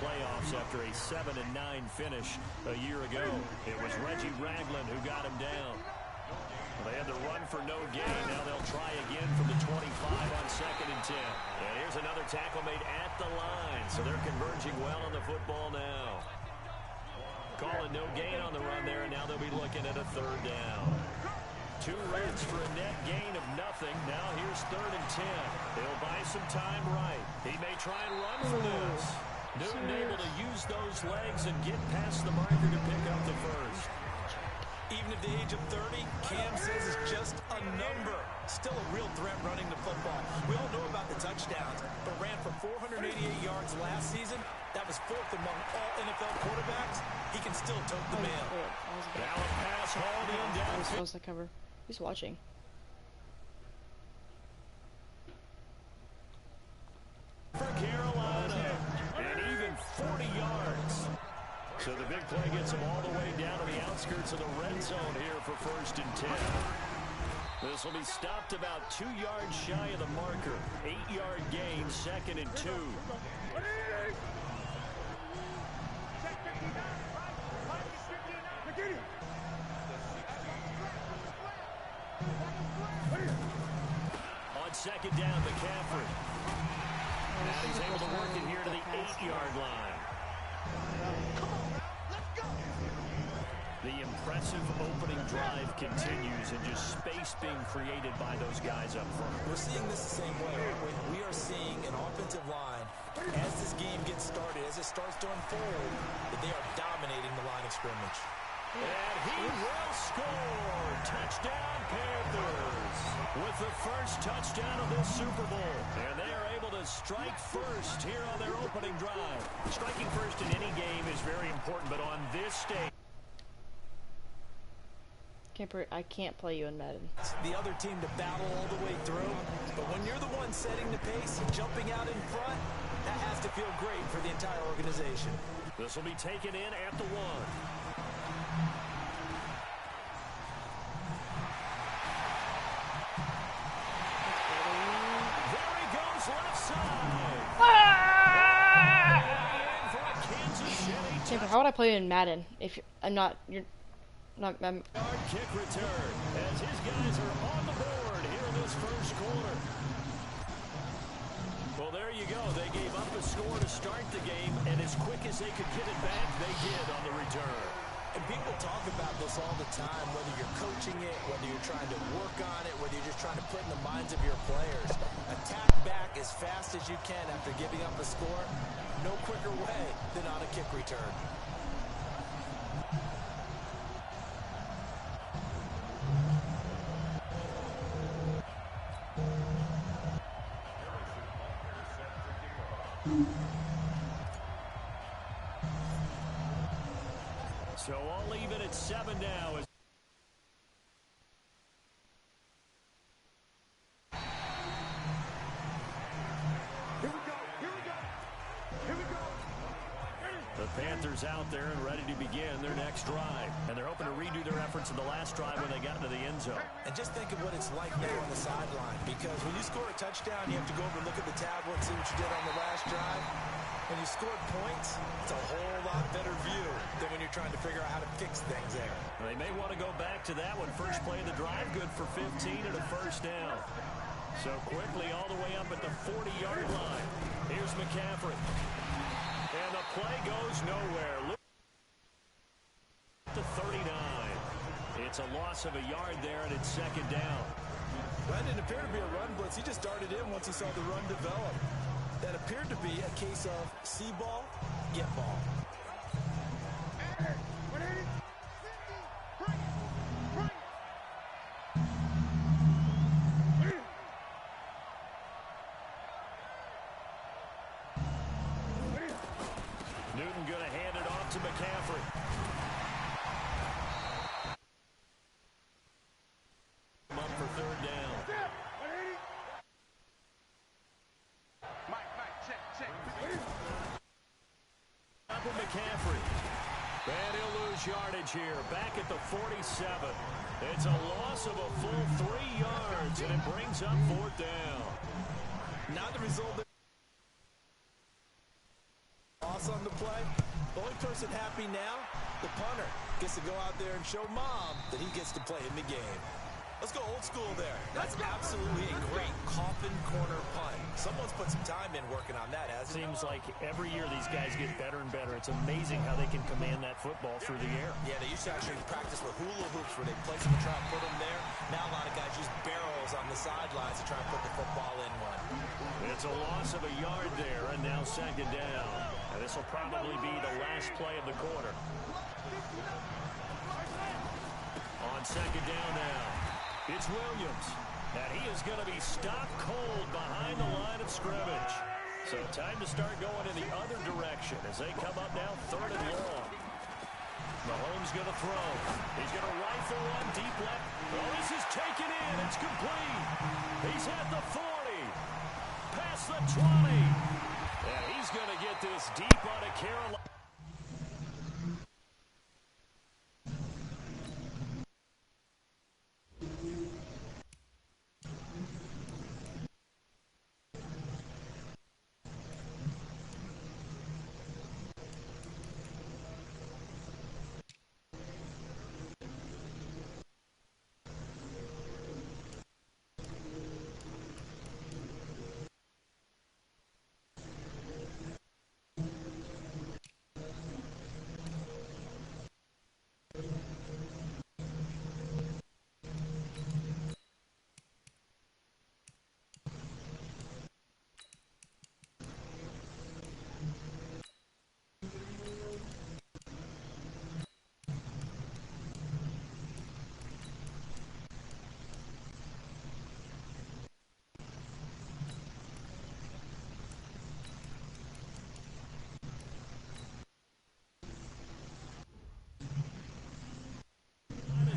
playoffs after a 7-9 finish a year ago. It was Reggie Ragland who got him down. They had the run for no gain. Now they'll try again from the 25 on 2nd and 10. And here's another tackle made at the line. So they're converging well on the football now. Calling no gain on the run there, and now they'll be looking at a 3rd down. 2 Reds for a net gain of nothing. Now here's 3rd and 10. They'll buy some time right. He may try and run for this. Newton able to use those legs and get past the marker to pick up the first. Even at the age of 30, Cam says it's just a number. Still a real threat running the football. We all know about the touchdowns, but ran for 488 yards last season. That was 4th among all NFL quarterbacks. He can still tote the mail. Now a pass hauled in down. I was supposed to cover. Who's watching? For Carolina. And even 40 yards. So the big play gets them all the way down to the outskirts of the red zone here for 1st and 10. This will be stopped about 2 yards shy of the marker. 8-yard gain, 2nd and 2. On 2nd down, McCaffrey. Now he's able to work it here to the 8-yard line. The impressive opening drive continues, and just space being created by those guys up front. We're seeing this the same way. We are seeing an offensive line, as this game gets started, as it starts to unfold, that they are dominating the line of scrimmage. And he will score! Touchdown, Panthers! With the first touchdown of this Super Bowl. And they are able to strike first here on their opening drive. Striking first in any game is very important, but on this stage... I can't play you in Madden. The other team to battle all the way through, but when you're the one setting the pace and jumping out in front, that has to feel great for the entire organization. This will be taken in at the 1. There he goes, left side. Camper, how would I play you in Madden if I'm not? You're not. Kick return as his guys are on the board here in this first quarter. Well, there you go. They gave up a score to start the game, and as quick as they could get it back, they did on the return. And people talk about this all the time, whether you're coaching it, whether you're trying to work on it, whether you're just trying to put in the minds of your players. Attack back as fast as you can after giving up a score. No quicker way than on a kick return. So all even at 7 now. The Panthers out there and ready to begin their next drive. And they're hoping to redo their efforts in the last drive when they got into the end zone. And just think of what it's like now on the sideline. Because when you score a touchdown, you have to go over and look at the tablet, see what you did on the last drive. When you scored points, it's a whole lot better view than when you're trying to figure out how to fix things there. They may want to go back to that one. First play of the drive, good for 15 and a first down. So quickly all the way up at the 40-yard line. Here's McCaffrey. And the play goes nowhere. To 39. It's a loss of a yard there, and it's 2nd down. That didn't appear to be a run blitz. He just darted in once he saw the run develop. That appeared to be a case of see ball, get ball. Newton going to hand it off to McCaffrey. Up for 3rd down. Up with McCaffrey. And he'll lose yardage here. Back at the 47. It's a loss of a full 3 yards, and it brings up 4th down. Not the result that loss on the play. The only person happy now, the punter, gets to go out there and show Mom that he gets to play in the game. Let's go old school there. That's absolutely a great coffin corner punt. Someone's put some time in working on that, hasn't it? Seems like every year these guys get better and better. It's amazing how they can command that football through the air. Yeah, they used to actually practice with hula hoops where they place them and try and put them there. Now a lot of guys use barrels on the sidelines to try and put the football in one. It's a loss of a yard there, and now second down. And this will probably be the last play of the quarter. On second down now, it's Williams. And he is going to be stopped cold behind the line of scrimmage. So time to start going in the other direction as they come up now third and long. Mahomes going to throw. He's going to rifle one deep left. Oh, this is taken in. It's complete. He's at the 40. Past the 20. And he's going to get this deep out of Carolina.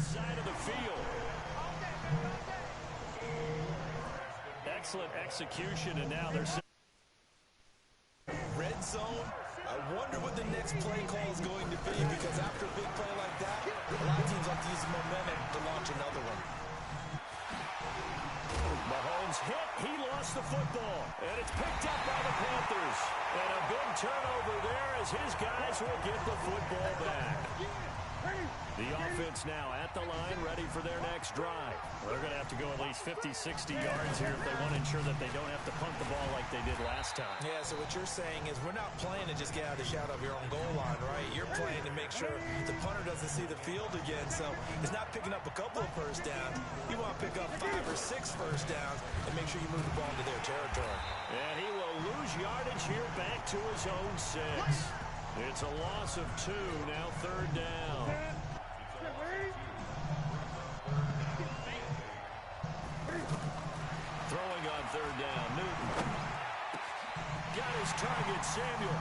Side of the field. Excellent execution, and now they're red zone. I wonder what the next play call is going to be, because after a big play like that, a lot of teams like to use the momentum to launch another one. Mahomes hit. He lost the football, and it's picked up by the Panthers. And a big turnover there as his guys will get the football back. The offense now at the line, ready for their next drive. They're going to have to go at least 50, 60 yards here if they want to ensure that they don't have to punt the ball like they did last time. Yeah, so what you're saying is we're not playing to just get out of the shadow of your own goal line, right? You're playing to make sure the punter doesn't see the field again. So it's not picking up a couple of first downs. You want to pick up 5 or 6 first downs and make sure you move the ball into their territory. And he will lose yardage here back to his own 6. It's a loss of 2, now third down. Throwing on third down, Newton. Got his target, Samuel.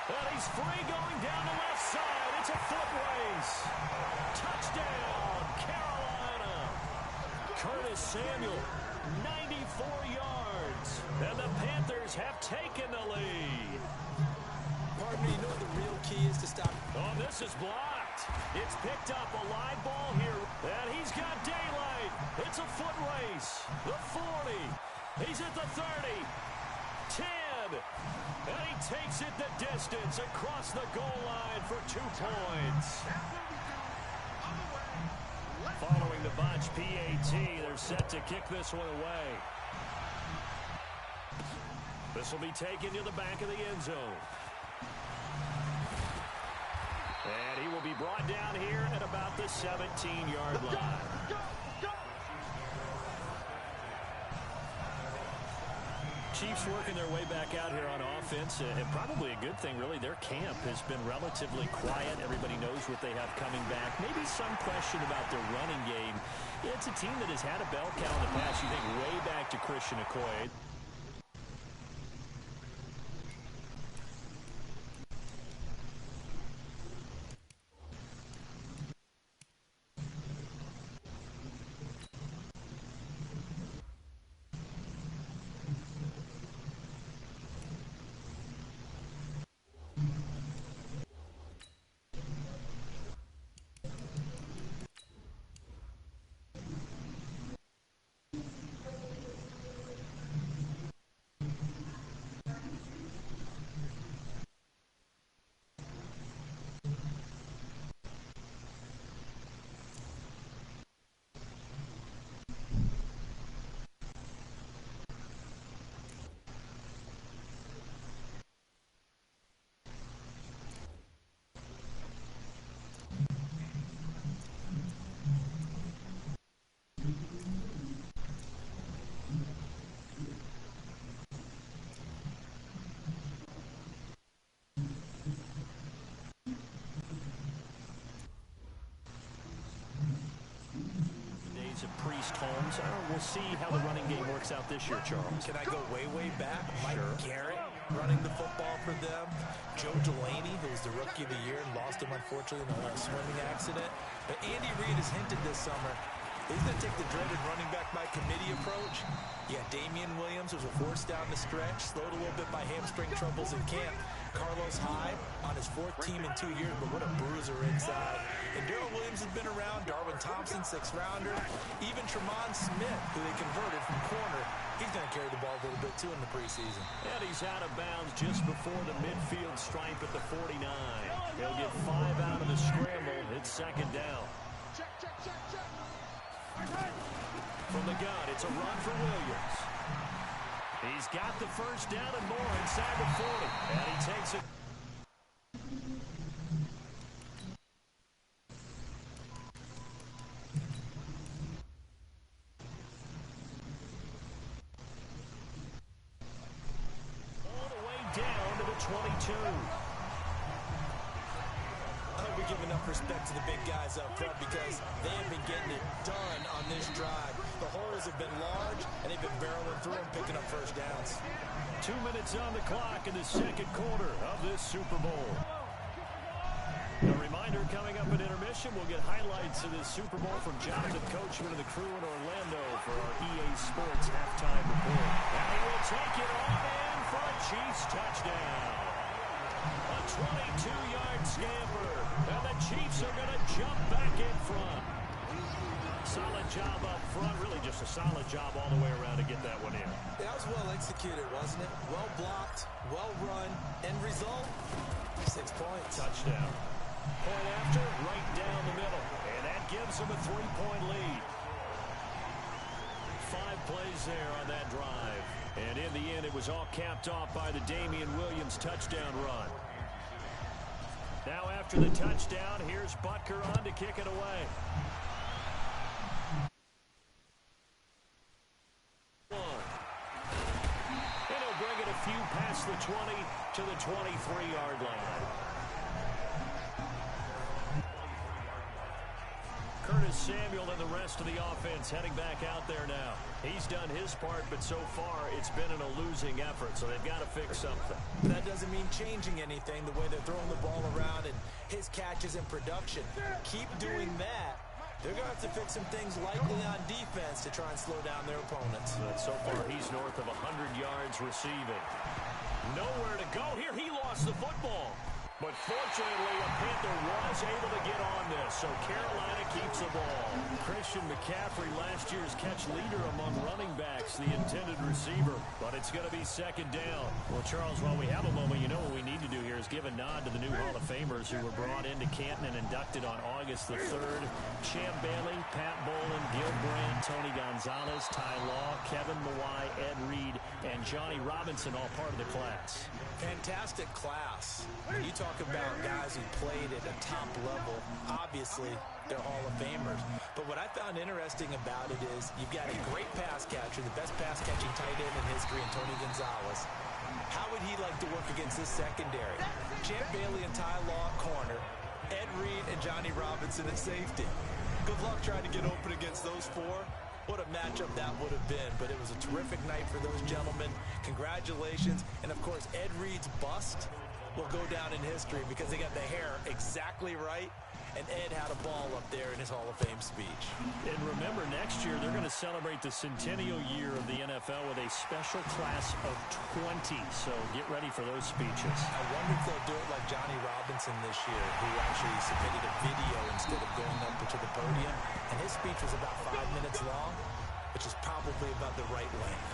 And he's free going down the left side. It's a foot race. Touchdown, Carolina. Curtis Samuel, 94 yards. And the Panthers have taken the lead. Pardon me, you know what the real key is to stop? Oh, this is blocked. It's picked up, a live ball here. And he's got daylight. It's a foot race. The 40. He's at the 30. 10. And he takes it the distance across the goal line for 2 points. Following the botch PAT, they're set to kick this one away. This will be taken to the back of the end zone. And he will be brought down here at about the 17-yard line. Chiefs working their way back out here on offense, and probably a good thing, really. Their camp has been relatively quiet. Everybody knows what they have coming back. Maybe some question about their running game. It's a team that has had a bell cow in the past. You think way back to Christian Okoye. past, Holmes. We'll see how the running game works out this year, Charles. Can I go way, way back? Mike Garrett running the football for them. Joe Delaney, who was the Rookie of the Year and lost him, unfortunately, in a swimming accident. But Andy Reid has hinted this summer he's going to take the dreaded running back by committee approach. Yeah, Damian Williams was a force down the stretch, slowed a little bit by hamstring troubles in camp. Carlos Hyde on his 4th team in 2 years, but what a bruiser inside. And Darrell Williams has been around. Darwin Thompson, 6th-rounder. Even Tremont Smith, who they converted from corner, he's going to carry the ball a little bit, too, in the preseason. And he's out of bounds just before the midfield stripe at the 49. He'll get 5 out of the scramble. It's 2nd down. From the gun, it's a run for Williams. He's got the first down and more inside the 40. And he takes it. All the way down to the 22. We give enough respect to the big guys up front because they have been getting it done on this drive. The holes have been large, and they've been barreling through and picking up first downs. 2 minutes on the clock in the 2nd quarter of this Super Bowl. A reminder coming up at intermission, we'll get highlights of this Super Bowl from Jonathan Coachman and the crew in Orlando for our EA Sports halftime report. And he will take it on in for a Chiefs touchdown. A 22-yard scamper, and the Chiefs are going to jump back in front. Solid job up front, really just a solid job all the way around to get that one in. That was well executed, wasn't it? Well blocked, well run, end result, 6 points. Touchdown. Point after, right down the middle, and that gives them a 3-point lead. 5 plays there on that drive. And in the end, it was all capped off by the Damian Williams touchdown run. Now after the touchdown, here's Butker on to kick it away. And he'll bring it a few past the 20 to the 23-yard line. Curtis Samuel and the rest of the offense heading back out there now. He's done his part, but so far it's been in a losing effort, so they've got to fix something. That doesn't mean changing anything, the way they're throwing the ball around and his catches and production. Keep doing that. They're going to have to fix some things likely on defense to try and slow down their opponents. But so far he's north of 100 yards receiving. Nowhere to go here. He lost the football. But fortunately, a Panther was able to get on this, so Carolina keeps the ball. Christian McCaffrey, last year's catch leader among running backs, the intended receiver. But it's going to be 2nd down. Well, Charles, while we have a moment, you know what we need to do here is give a nod to the new Hall of Famers who were brought into Canton and inducted on August the 3rd. Champ Bailey, Pat Bowlen, Gil Brandt, Tony Gonzalez, Ty Law, Kevin Mawai, Ed Reed, and Johnny Robinson, all part of the class. Fantastic class. When you talk about guys who played at a top level, obviously they're Hall of Famers. But what I found interesting about it is you've got a great pass catcher, the best pass catching tight end in history, and Tony Gonzalez. How would he like to work against this secondary? Champ Bailey and Ty Law at corner, Ed Reed and Johnny Robinson at safety. Good luck trying to get open against those 4. What a matchup that would have been, but it was a terrific night for those gentlemen. Congratulations. And, of course, Ed Reed's bust will go down in history because they got the hair exactly right, and Ed had a ball up there in his Hall of Fame speech. And remember, next year they're going to celebrate the centennial year of the NFL with a special class of 20, so get ready for those speeches. I wonder if they'll do it like Johnny Robinson this year, who actually submitted a video instead of going up to the podium, and his speech was about 5 minutes long, which is probably about the right length.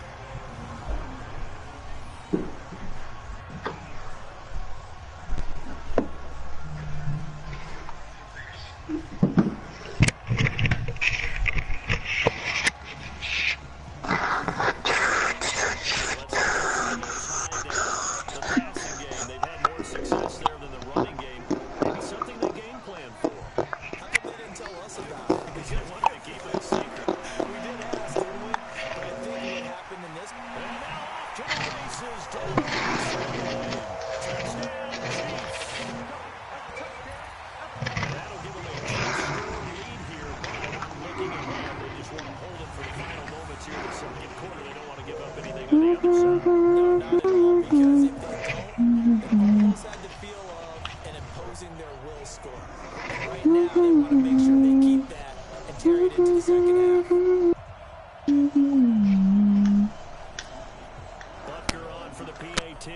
side. No, not at all, because if they don't, it almost had the feel of an imposing their will score. And right now, they want to make sure they keep that and carry it into the second half. Butker on for the PAT.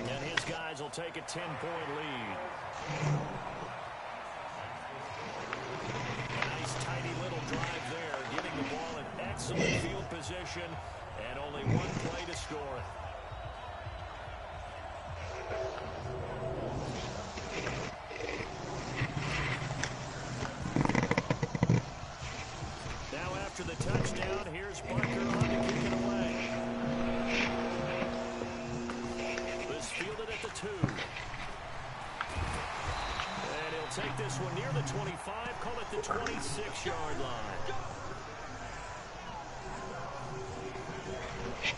And his guys will take a 10-point lead. A nice, tidy little drive there, giving the ball an excellent field position, and only one play to score it. Now after the touchdown, here's Barker on to kick it away. This fielded at the 2. And he'll take this one near the 25, call it the 26-yard line.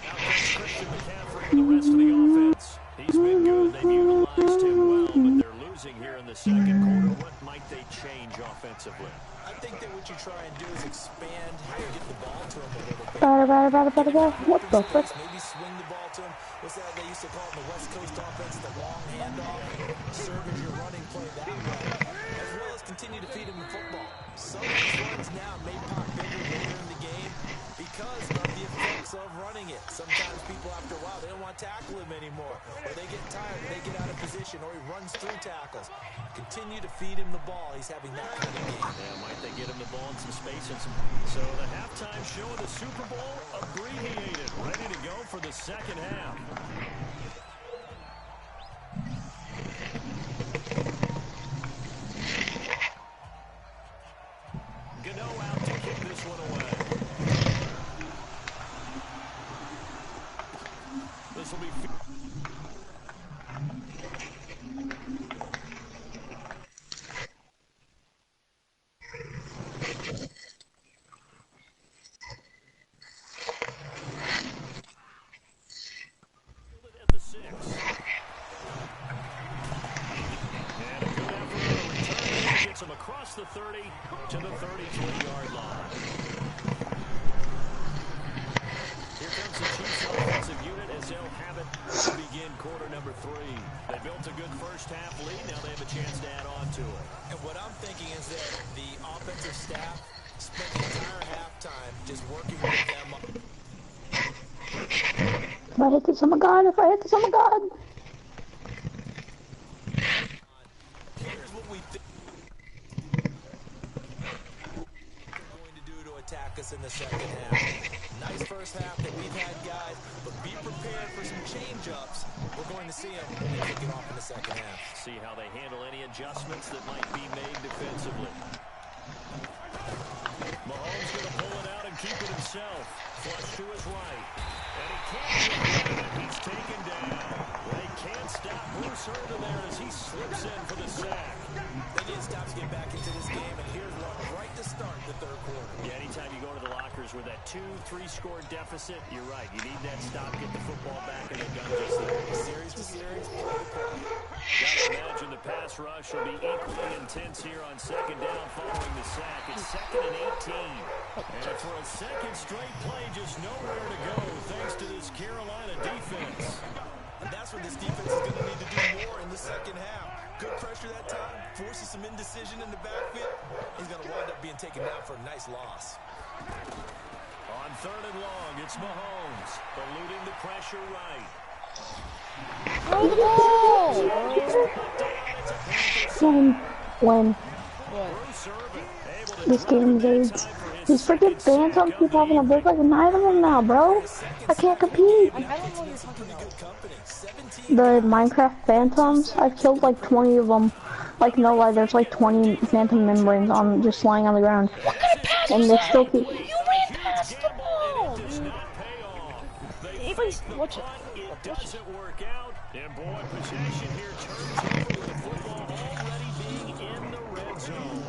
Out comes Christian McCaffrey and the rest of the offense. He's been good. They've utilized him well, but they're losing here in the second quarter. What might they change offensively? I think that what you try and do is expand how you get the ball to him a little bit. What the frick? Maybe swing the ball to him. What's that they used to call it in the West Coast offense, the long handoff? Serve as your running play that way, as well as continue to feed him the football. Some of these runs now may pop bigger later in the game because of the effects of running it. Sometimes people, after a while, they don't want to tackle him anymore, or they get tired, or they get out of position, or he runs through tackles. Continue to feed him the ball. He's having that kind of game. Yeah, might they get him the ball in some space and some... So the halftime show of the Super Bowl abbreviated, ready to go for the second half. Gano out to kick this one away. This will be... at the 6. And a good effort on a return. Gets him across the 30 to the 33-yard line. Here comes the Chiefs offensive unit as they'll have it to begin quarter number 3. They built a good first half lead. Now they have a chance to add on to it. And what I'm thinking is that the offensive staff spent the entire halftime just working with them. If I hit this, oh my god, if I hit this, oh my god. Here's what we think they're going to do to attack us in the second half. Nice first half that we've had, guys, but be prepared for some change-ups. We're going to see them when they kick it off in the second half. See how they handle any adjustments that might be made defensively. Mahomes going to pull it out and keep it himself. Flush to his right. And he can't get it. He's taken down. They can't stop Bruce Irvin there as he slips in for the sack. They need stops to get back into this game, and here's one right to start the third quarter. Yeah, anytime you go to the lockers with that 2-3 score deficit, you're right. You need that stop, get the football back, and they've done just that. Series to series, play to play. Gotta imagine the pass rush will be equally intense here on second down following the sack. It's 2nd and 18. And for a second straight play, just nowhere to go thanks to this Carolina defense. And that's what this defense is going to need to do more in the second half. Good pressure that time, forces some indecision in the backfield. He's going to wind up being taken down for a nice loss. On 3rd and long, it's Mahomes, eluding the pressure right. When this game aids. These freaking phantoms keep having to break like 9 of them now, bro. I can't compete. I don't know what you're talking about. The Minecraft phantoms, I've killed like 20 of them. Like no lie, there's like 20 phantom membranes on just lying on the ground. What kind of pass And is they that? still keep. You ran past the ball, dude. Anybody's watch it. It doesn't work out. And boy, possession here turns over with the football already being in the red zone.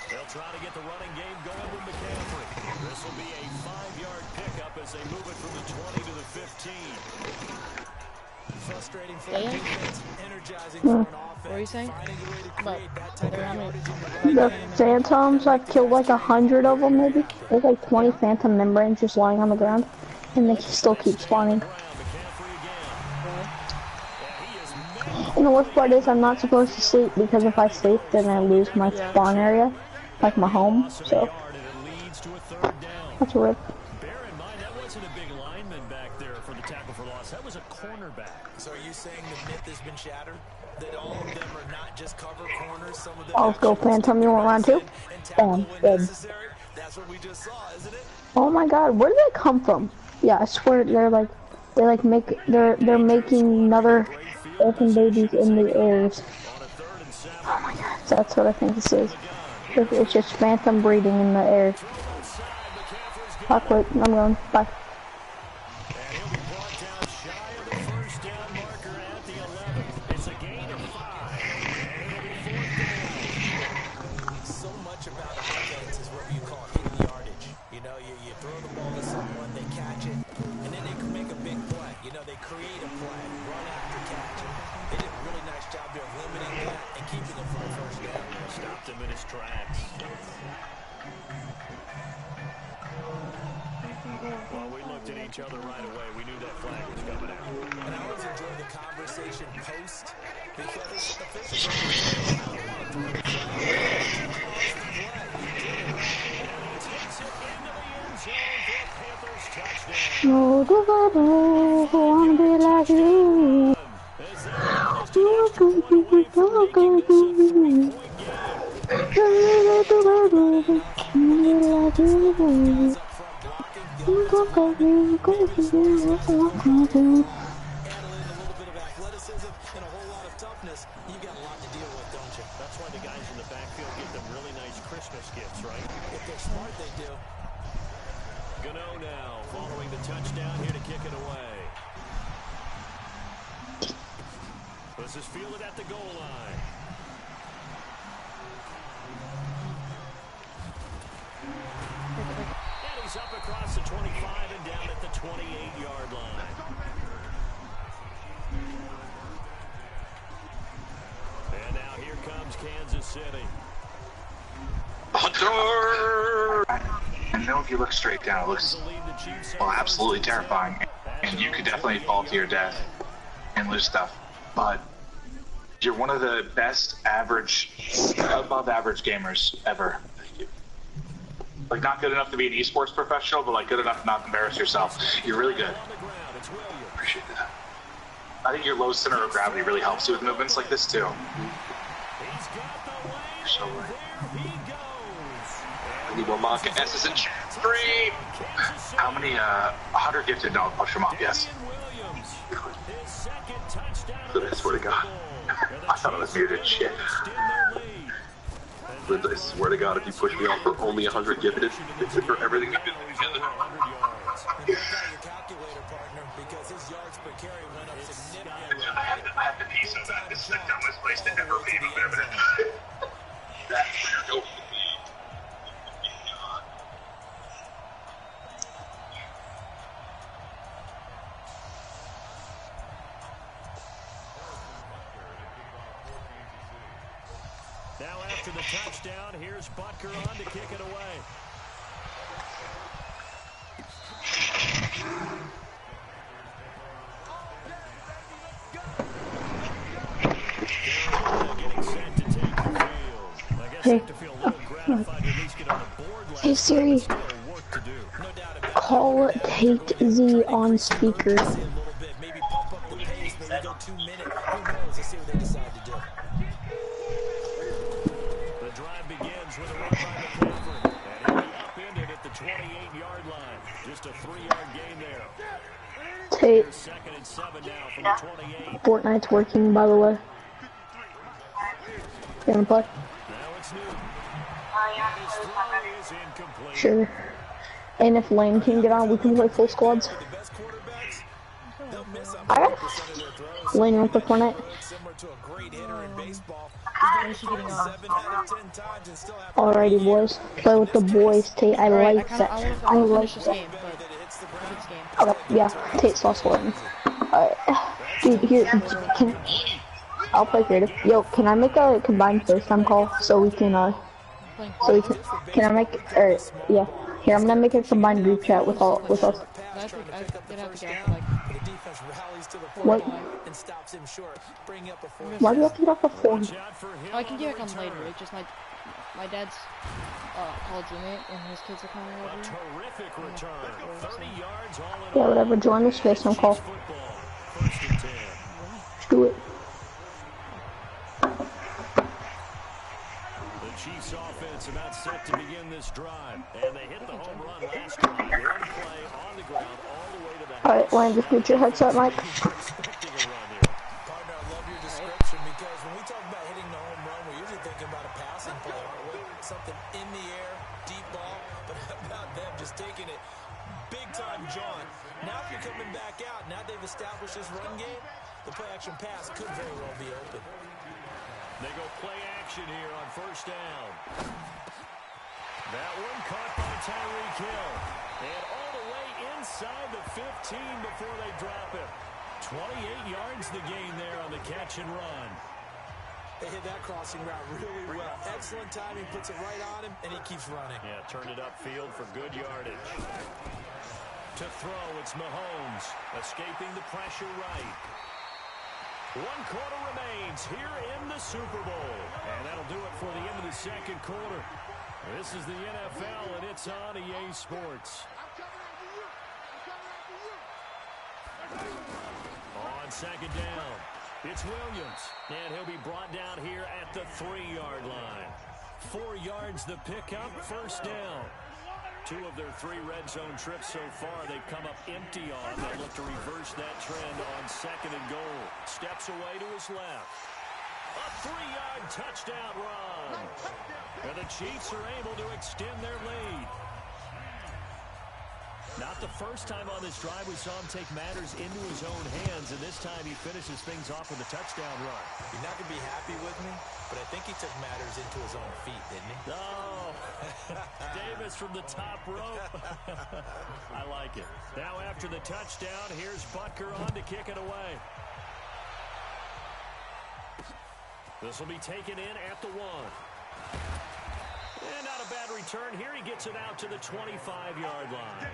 They'll try to get the running game going with McCaffrey. This will be a 5-yard pickup as they move it from the 20 to the 15. frustrating for Yeah. a defense, energizing for an offense. What were you saying? Finding a way to About create that type of yardage in your The running game. phantoms, I've killed like 100 of them maybe. There's like 20 phantom membranes just lying on the ground, and they still keep spawning. And the worst part is I'm not supposed to sleep, because if I sleep then I lose my spawn area, like my home, so that's rip. Bear in mind, that wasn't a big lineman back there for the tackle for loss. That was a cornerback. So are you saying the myth has been shattered? That all of them are not just cover corners, some of them Oh, go phantom, you want round two? Bam, dead. That's what we just saw, isn't it? Oh my god, where did they come from? Yeah, I swear they're making another phantom babies in the airs. Oh my god, that's what I think this is. It's just phantom breeding in the air. I'll quit, I'm going, bye. And he'll be brought down shy of the first down marker at the 11. It's a gain of 5. And it'll be 4th down. So much about offense is what you call hidden yardage. You know, you throw the ball to someone, they catch it, and then they can make a big play. You know, they create a play, run after catch. They did a really nice job there of limiting that and keeping it for the first down. Stopped him in his tracks. Well, we looked at each other right away. We knew that flag was coming out. And I always enjoy the conversation post because officials No, do I wanna be like you? a little bit of athleticism and a whole lot of toughness. You've got a lot to deal with, don't you? That's why the guys in the backfield get them really nice Christmas gifts, right? If they're smart, they do. Gano now, following the touchdown here to kick it away. This is fielded at the goal line. And he's up across the 25 and down at the 28-yard line. And now here comes Kansas City. Hunter! I know if you look straight down, it looks, well, absolutely terrifying. And you could definitely fall to your death and lose stuff. But you're one of the best above average gamers ever. Like, not good enough to be an esports professional, but like good enough to not embarrass yourself. You're really good. Appreciate that. I think your low center of gravity really helps you with movements like this too. You're so right. Anyone mark S is in chat. 3! How many 100 gifted don't push them off? Yes. I swear to God. I thought it was muted. Shit. But I swear to God, if you push me off for only 100 gifted, for everything we've been together. I have to pee so bad. This is the dumbest place to ever be. That's where you're going. Now after the touchdown, here's Butker on to kick it away. Getting set to take the field. I guess they have to feel a little gratified to at least get on the board. Hey Siri, call Tate Z on speaker. Maybe pump up the pace, maybe go 2 minutes. Who knows? Let's see what they decide to do. The drive begins with a run by McCaffrey. And he'll be upended at the 28-yard line. Just a 3-yard gain there. Tate, Second and 7 now from the 28. Fortnite's working, by the way. You wanna play? Now it's new. His throw is incomplete. Sure. And if Lane can get on, we can play full squads. The best quarterbacks, they'll miss on Alright. 100% of their throws. Lane, you wanna play Fortnite? Similar to a great hitter in baseball. He's going to 7 out of 10 times and still have Alrighty, boys. Play with the boys, Tate. I Alright, like that. I I like finish this that. game, but it's this game. Okay, yeah. Tate's lost one. Alright. Dude, here, I'll play creative. Yo, can I make a combined FaceTime call so we can, can I make, yeah. Here, I'm gonna make a combined group chat with us. I did have to get off like. What? Why do you have to get off the phone? Oh, I can get back on later. It's just my dad's college roommate and his kids are coming over. Terrific return. 30 yards all in Yeah, whatever. Join this FaceTime call. First and 10. Let's do it. The Chiefs offense about set to begin this drive. And they hit the home run last drive. One play on the ground all the way to the house. Alright, Landon, get your headset, Mike. Expecting a run here. Partner, I love your description because when we talk about hitting the home run, we're usually thinking about a passing play, aren't we? Something in the air, deep ball, but how about them just taking it big time, John. Now if you're coming back out, now they've established this run game, the play action pass could very well be open. They go play action here on first down. That one caught by Tyreek Hill. And all the way inside the 15 before they drop it. 28 yards the gain there on the catch and run. They hit that crossing route really well. Excellent timing, puts it right on him, and he keeps running. Yeah, turned it upfield for good yardage. To throw, it's Mahomes, escaping the pressure right. 1 quarter remains here in the Super Bowl. And that'll do it for the end of the second quarter. This is the NFL, and it's on EA Sports. On second down, it's Williams, and he'll be brought down here at the 3-yard line. 4 yards the pickup, first down. 2 of their 3 red zone trips so far, they've come up empty on. They'll look to reverse that trend on second and goal. Steps away to his left. A 3-yard touchdown run. And the Chiefs are able to extend their lead. Not the first time on this drive we saw him take matters into his own hands, and this time he finishes things off with a touchdown run. You're not going to be happy with me, but I think he took matters into his own feet, didn't he? Oh, Davis from the top rope. I like it. Now after the touchdown, here's Butker on to kick it away. This will be taken in at the 1. And not a bad return. Here he gets it out to the 25-yard line.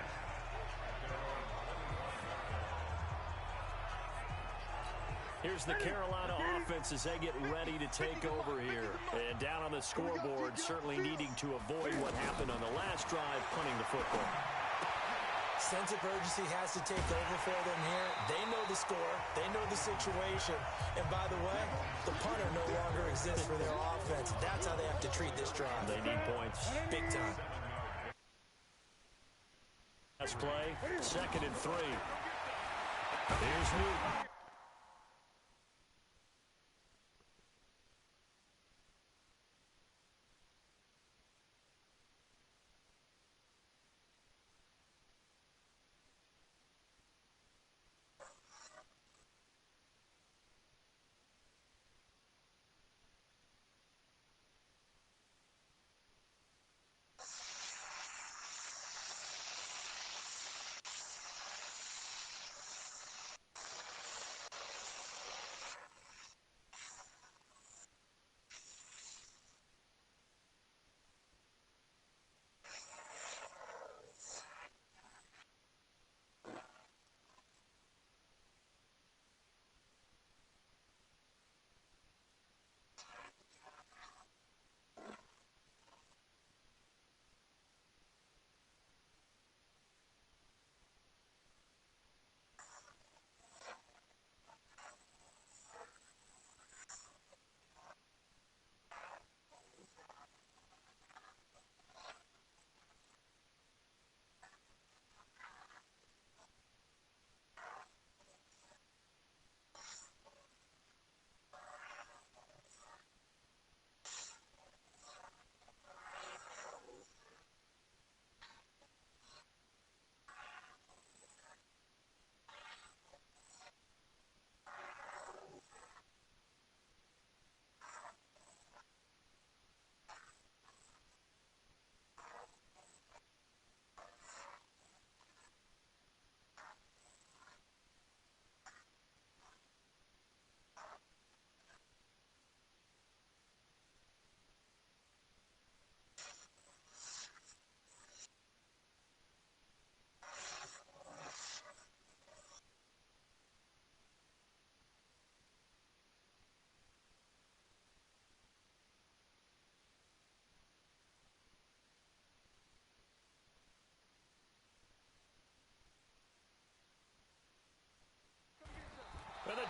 Here's the Carolina offense as they get ready to take over here. And down on the scoreboard, certainly needing to avoid what happened on the last drive, punting the football. Sense of urgency has to take over for them here. They know the score. They know the situation. And by the way, the punter no longer exists for their offense. That's how they have to treat this drive. They need points. Big time. Last play, 2nd and 3. Here's Newton.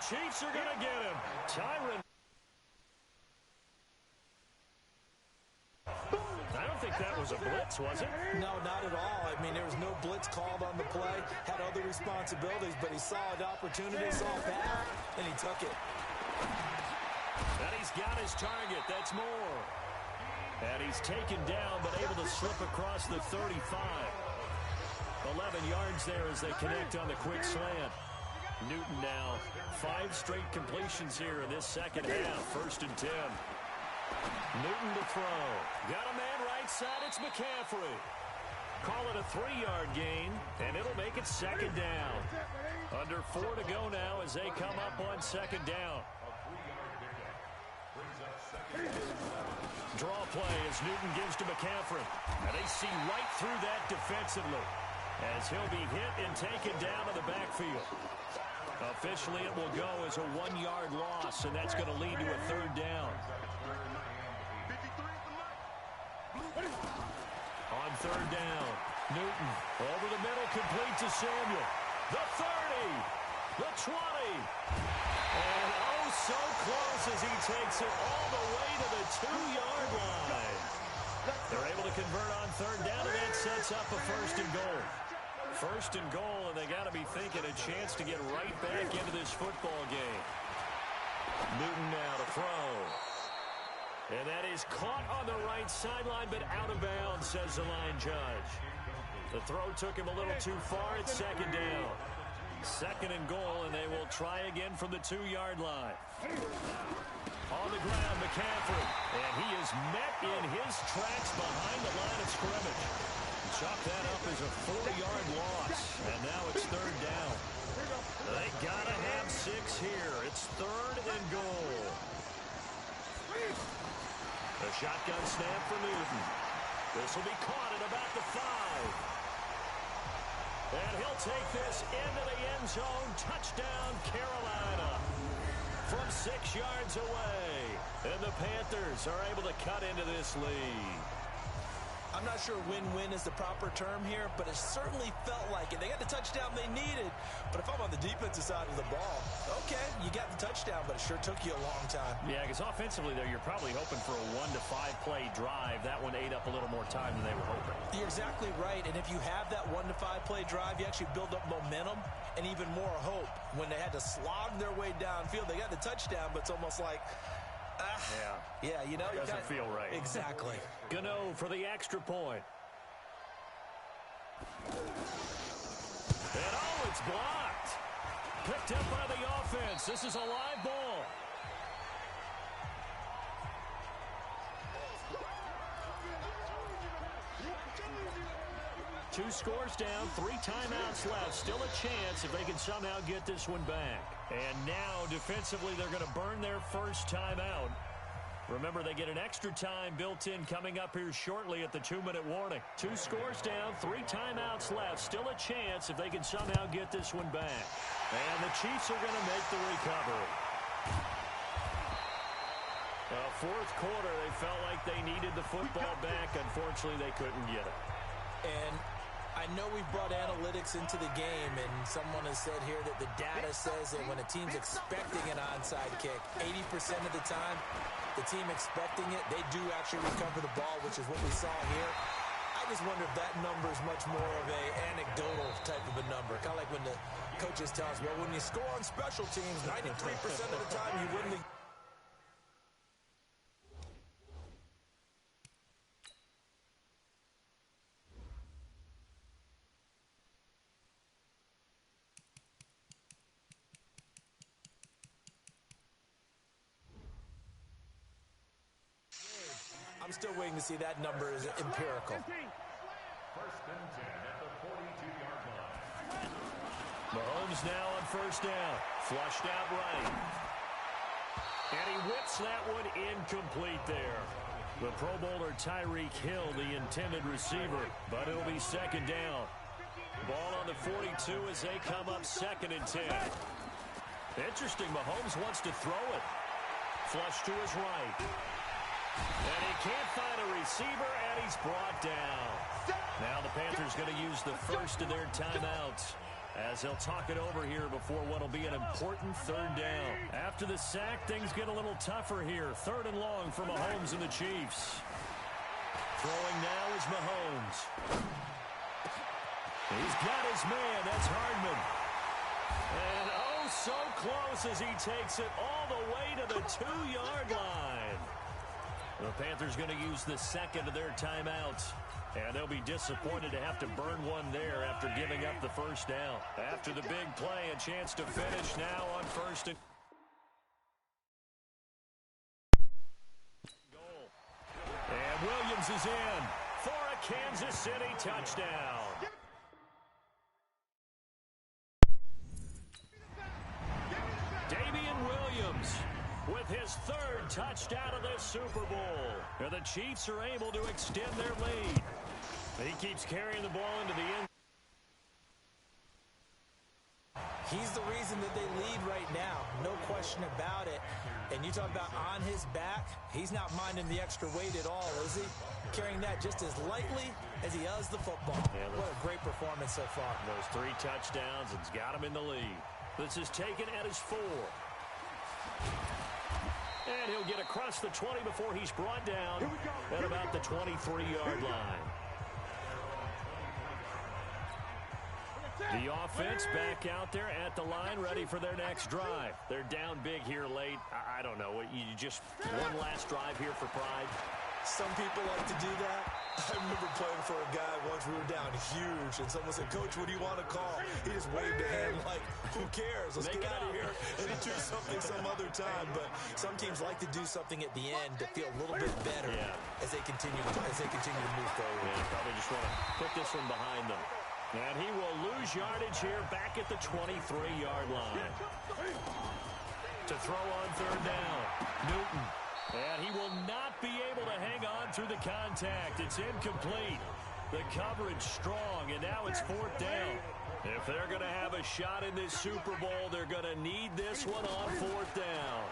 Chiefs are going to get him. Tyron. I don't think that was a blitz, was it? No, not at all. I mean, there was no blitz called on the play. Had other responsibilities, but he saw an opportunity, saw a path, and he took it. And he's got his target. That's more. And he's taken down, but able to slip across the 35. 11 yards there as they connect on the quick slant. Newton now 5 straight completions here in this second half. 1st and 10. Newton to throw. Got a man right side. It's McCaffrey. Call it a 3-yard gain, and it'll make it 2nd down. Under 4 to go now as they come up on 2nd down. Draw play as Newton gives to McCaffrey. And they see right through that defensively as he'll be hit and taken down to the backfield. Officially, it will go as a 1-yard loss, and that's going to lead to a 3rd down. On 3rd down, Newton over the middle, complete to Samuel. The 30, the 20, and oh so close as he takes it all the way to the 2-yard line. They're able to convert on 3rd down, and that sets up a 1st and goal. 1st and goal, and they got to be thinking a chance to get right back into this football game. Newton now to throw. And that is caught on the right sideline, but out of bounds, says the line judge. The throw took him a little too far. It's 2nd down. 2nd and goal, and they will try again from the 2-yard line. On the ground, McCaffrey. And he is met in his tracks behind the line of scrimmage. Chalk that up as a 4-yard loss. And now it's 3rd down. They got to have 6 here. It's 3rd and goal. A shotgun snap for Newton. This will be caught at about the 5. And he'll take this into the end zone. Touchdown, Carolina. From 6 yards away. And the Panthers are able to cut into this lead. I'm not sure win-win is the proper term here, but it certainly felt like it. They got the touchdown they needed, but if I'm on the defensive side of the ball, okay, you got the touchdown, but it sure took you a long time. Yeah, because offensively there, you're probably hoping for a 1 to 5 play drive. That one ate up a little more time than they were hoping. You're exactly right, and if you have that 1 to 5 play drive, you actually build up momentum and even more hope. When they had to slog their way downfield, they got the touchdown, but it's almost like, yeah, you know. Doesn't feel right. Exactly. Gano for the extra point. And oh, it's blocked. Picked up by the offense. This is a live ball. Two scores down, 3 timeouts left. Still a chance if they can somehow get this one back. And now, defensively, they're going to burn their first timeout. Remember, they get an extra time built in coming up here shortly at the 2-minute warning. 2 scores down, 3 timeouts left. Still a chance if they can somehow get this one back. And the Chiefs are going to make the recovery. 4th quarter, they felt like they needed the football back. Unfortunately, they couldn't get it. And I know we've brought analytics into the game, and someone has said here that the data says that when a team's expecting an onside kick, 80% of the time, the team expecting it, they do actually recover the ball, which is what we saw here. I just wonder if that number is much more of a anecdotal type of a number. Kind of like when the coaches tell us, well, when you score on special teams, 93% of the time you win the... I'm still waiting to see that number is empirical. 1st and 10 at the 42-yard line. Mahomes now on 1st down. Flushed out right. And he whips that one incomplete there. The Pro Bowler Tyreek Hill, the intended receiver, but it'll be 2nd down. Ball on the 42 as they come up 2nd and 10. Interesting, Mahomes wants to throw it. Flush to his right. And he can't find a receiver, and he's brought down. Now the Panthers going to use the first of their timeouts as they'll talk it over here before what will be an important third down. After the sack, things get a little tougher here. 3rd and long for Mahomes and the Chiefs. Throwing now is Mahomes. He's got his man. That's Hardman. And oh, so close as he takes it all the way to the 2-yard line. The Panthers going to use the second of their timeouts. And they'll be disappointed to have to burn one there after giving up the first down. After the big play, a chance to finish now on 1st and goal. And Williams is in for a Kansas City touchdown. Damian Williams with his 3rd touchdown of this Super Bowl. And the Chiefs are able to extend their lead. He keeps carrying the ball into the end. He's the reason that they lead right now. No question about it. And you talk about on his back, he's not minding the extra weight at all, is he? Carrying that just as lightly as he does the football. Yeah, what a great performance so far. Those 3 touchdowns, it's got him in the lead. This is taken at his 4. And he'll get across the 20 before he's brought down at about the 23-yard line. The offense back out there at the line, ready for their next drive. They're down big here late. I don't know. You just one last drive here for pride. Some people like to do that. I remember playing for a guy once. We were down huge, and someone said, "Coach, what do you want to call?" He just waved a hand like, "Who cares? Let's get out of here and do something some other time." But some teams like to do something at the end to feel a little bit better as they continue to move forward. Yeah, probably just want to put this one behind them. And he will lose yardage here back at the 23-yard line. To throw on 3rd down, Newton. And he will not be able to hang on through the contact. It's incomplete. The coverage strong, and now it's 4th down. If they're going to have a shot in this Super Bowl, they're going to need this one on 4th down.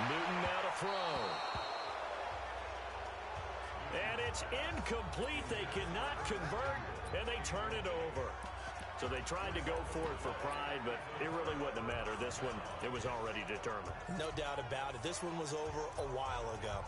Newton now to throw. And it's incomplete. They cannot convert, and they turn it over. So they tried to go for it for pride, but it really wouldn't have mattered. This one, it was already determined. No doubt about it. This one was over a while ago.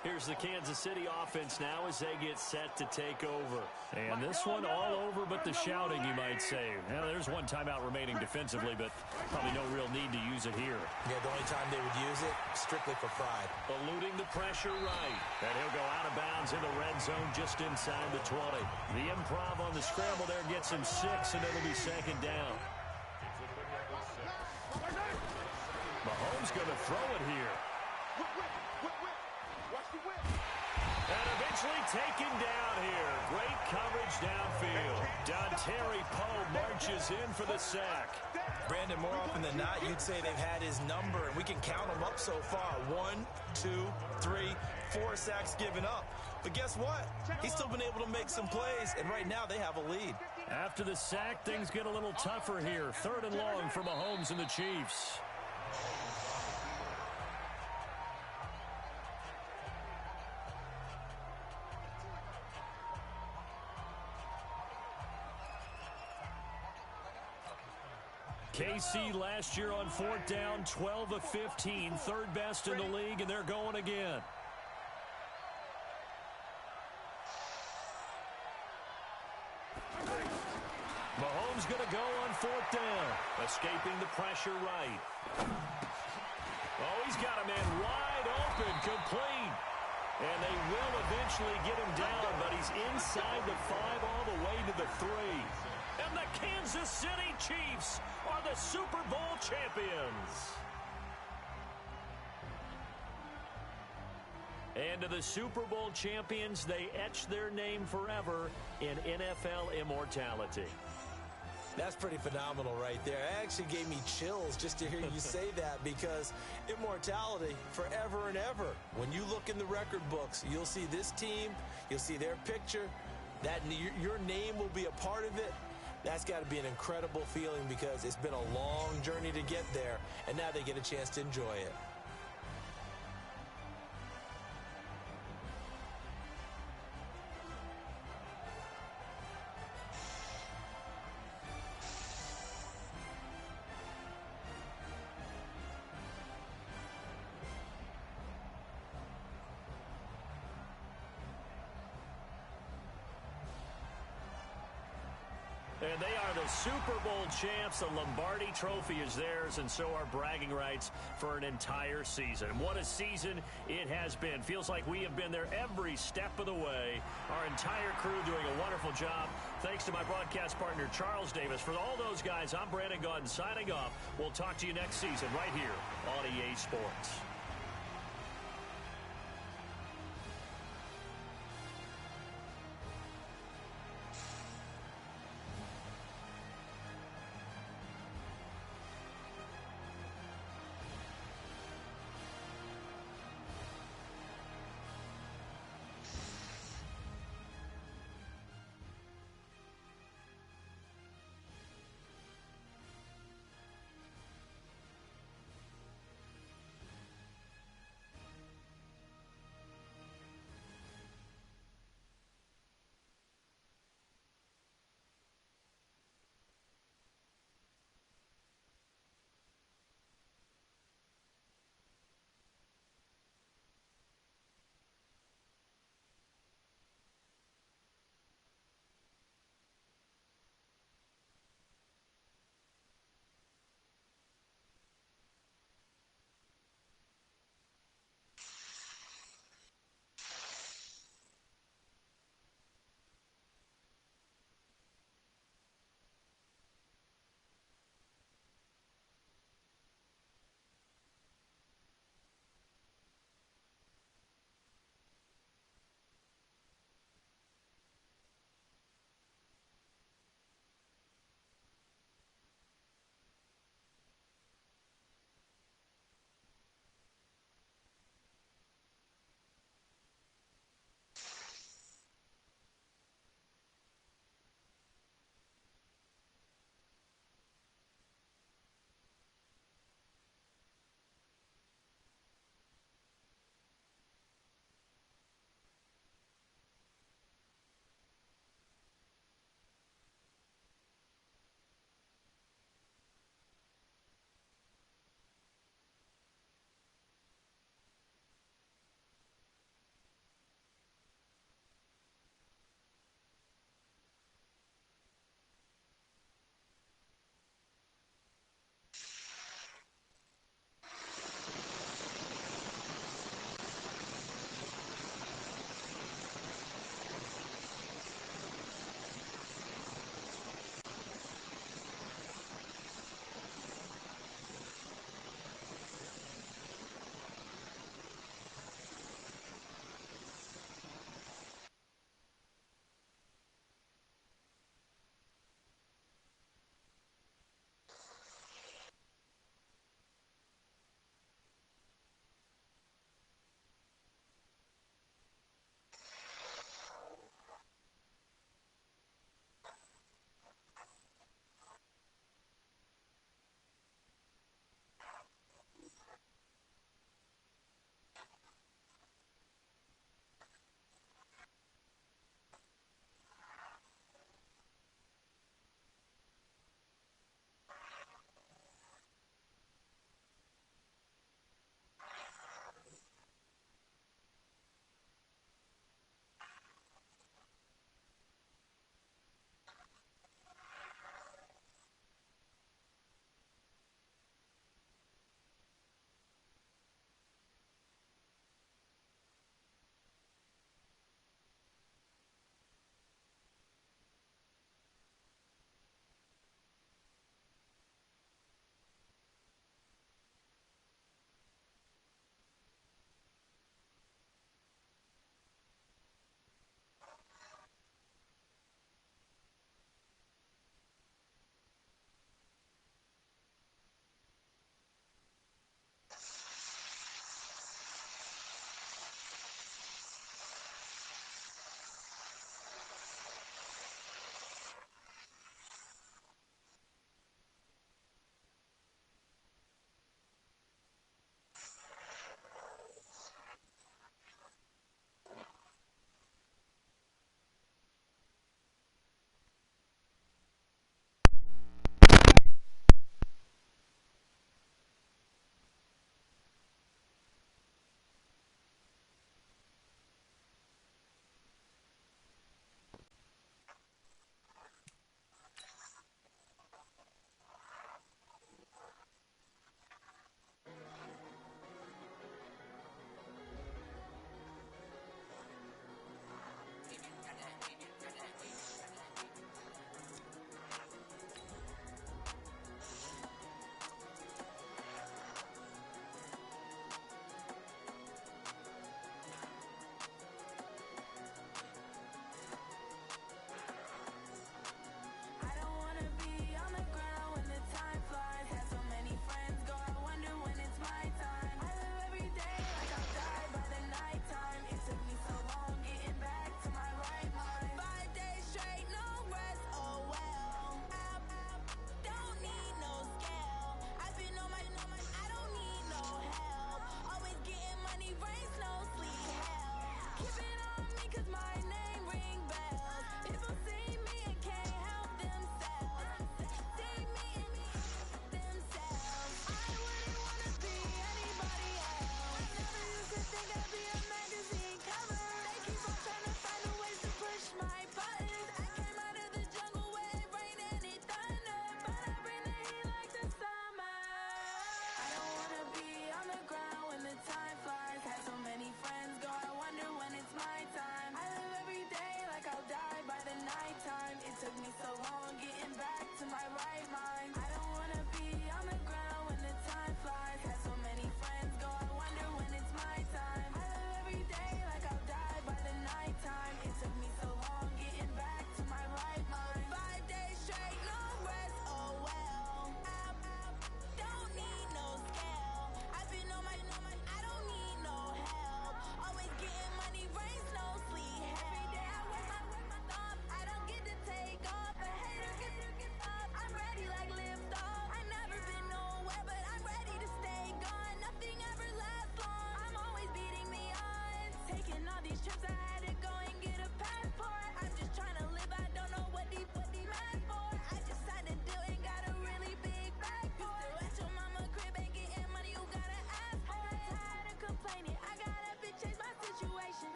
Here's the Kansas City offense now as they get set to take over. And this one all over but the shouting, you might say. Now, there's one timeout remaining defensively, but probably no real need to use it here. Yeah, the only time they would use it, strictly for pride. Eluding the pressure right. And he'll go out of bounds in the red zone just inside the 20. The improv on the scramble there gets him 6, and it'll be 2nd down. Mahomes going to throw it here. And eventually taken down here. Great coverage downfield. Dontari Poe marches in for the sack. Brandon, more often than not, you'd say they've had his number, and we can count them up so far. 1, 2, 3, 4 sacks given up. But guess what? He's still been able to make some plays, and right now they have a lead. After the sack, things get a little tougher here. 3rd and long for Mahomes and the Chiefs. KC last year on 4th down, 12 of 15, 3rd best in the league, and they're going again. Mahomes going to go on 4th down, escaping the pressure right. Oh, he's got a man wide open, complete. And they will eventually get him down, but he's inside the 5 all the way to the 3. And the Kansas City Chiefs are the Super Bowl champions. And to the Super Bowl champions, they etch their name forever in NFL immortality. That's pretty phenomenal right there. It actually gave me chills just to hear you say that, because immortality forever and ever. When you look in the record books, you'll see this team, you'll see their picture, that your name will be a part of it. That's got to be an incredible feeling, because it's been a long journey to get there, and now they get a chance to enjoy it. And they are the Super Bowl champs. The Lombardi Trophy is theirs, and so are bragging rights for an entire season. What a season it has been. Feels like we have been there every step of the way. Our entire crew doing a wonderful job. Thanks to my broadcast partner, Charles Davis. For all those guys, I'm Brandon Gaudin signing off. We'll talk to you next season right here on EA Sports.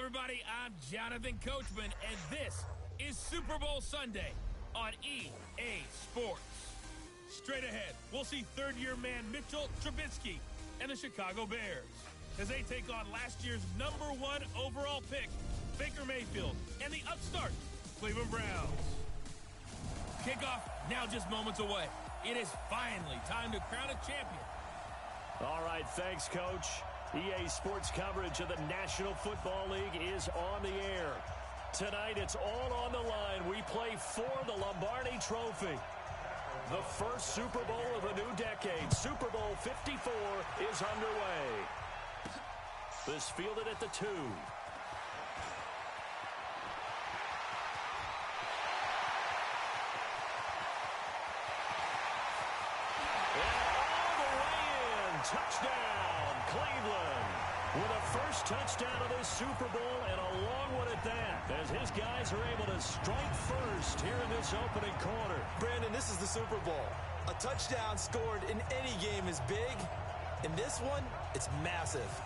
everybody. I'm Jonathan Coachman, and this is Super Bowl Sunday on EA Sports. Straight ahead, we'll see third-year man Mitchell Trubisky and the Chicago Bears as they take on last year's #1 overall pick, Baker Mayfield, and the upstart Cleveland Browns. Kickoff now just moments away. It is finally time to crown a champion. All right, thanks, Coach. EA Sports coverage of the National Football League is on the air. Tonight, it's all on the line. We play for the Lombardi Trophy. The first Super Bowl of a new decade, Super Bowl 54, is underway. This fielded at the 2. Touchdown, Cleveland, with a first touchdown of this Super Bowl, and a long one at that, as his guys are able to strike first here in this opening quarter. Brandon, this is the Super Bowl. A touchdown scored in any game is big. In this one, it's massive.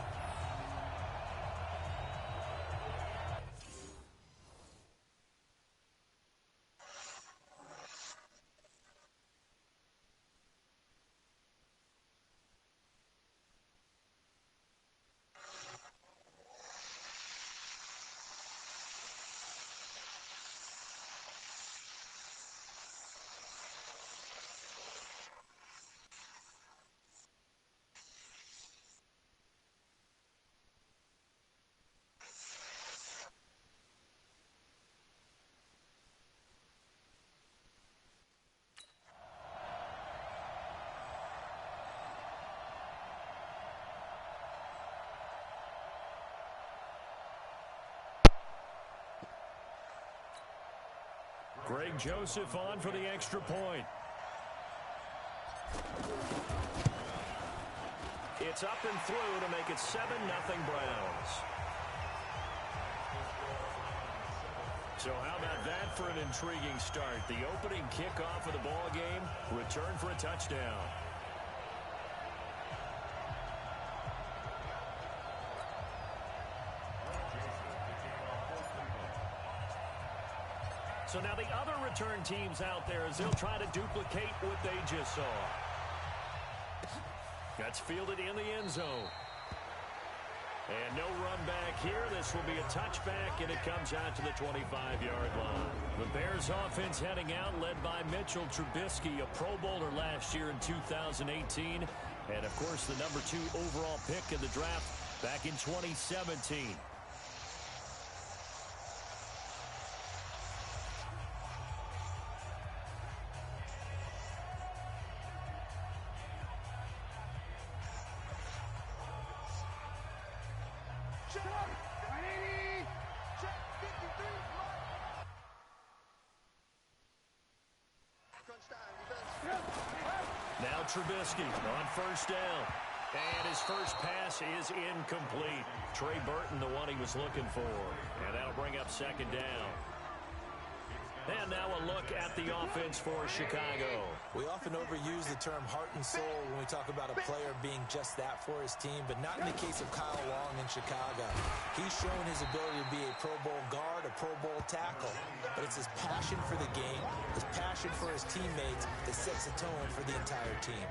Greg Joseph on for the extra point. It's up and through to make it 7-0 Browns. So how about that for an intriguing start? The opening kickoff of the ball game, return for a touchdown. So now the other return teams out there as they'll try to duplicate what they just saw. That's fielded in the end zone. And no run back here. This will be a touchback, and it comes out to the 25-yard line. The Bears offense heading out, led by Mitchell Trubisky, a Pro Bowler last year in 2018. And, of course, the #2 overall pick in the draft back in 2017. Now Trubisky on first down. And his first pass is incomplete. Trey Burton, the one he was looking for. And that'll bring up second down. And now a look at the offense for Chicago. We often overuse the term heart and soul when we talk about a player being just that for his team, but not in the case of Kyle Long in Chicago. He's shown his ability to be a Pro Bowl guard, a Pro Bowl tackle, but it's his passion for the game, his passion for his teammates that sets the tone for the entire team.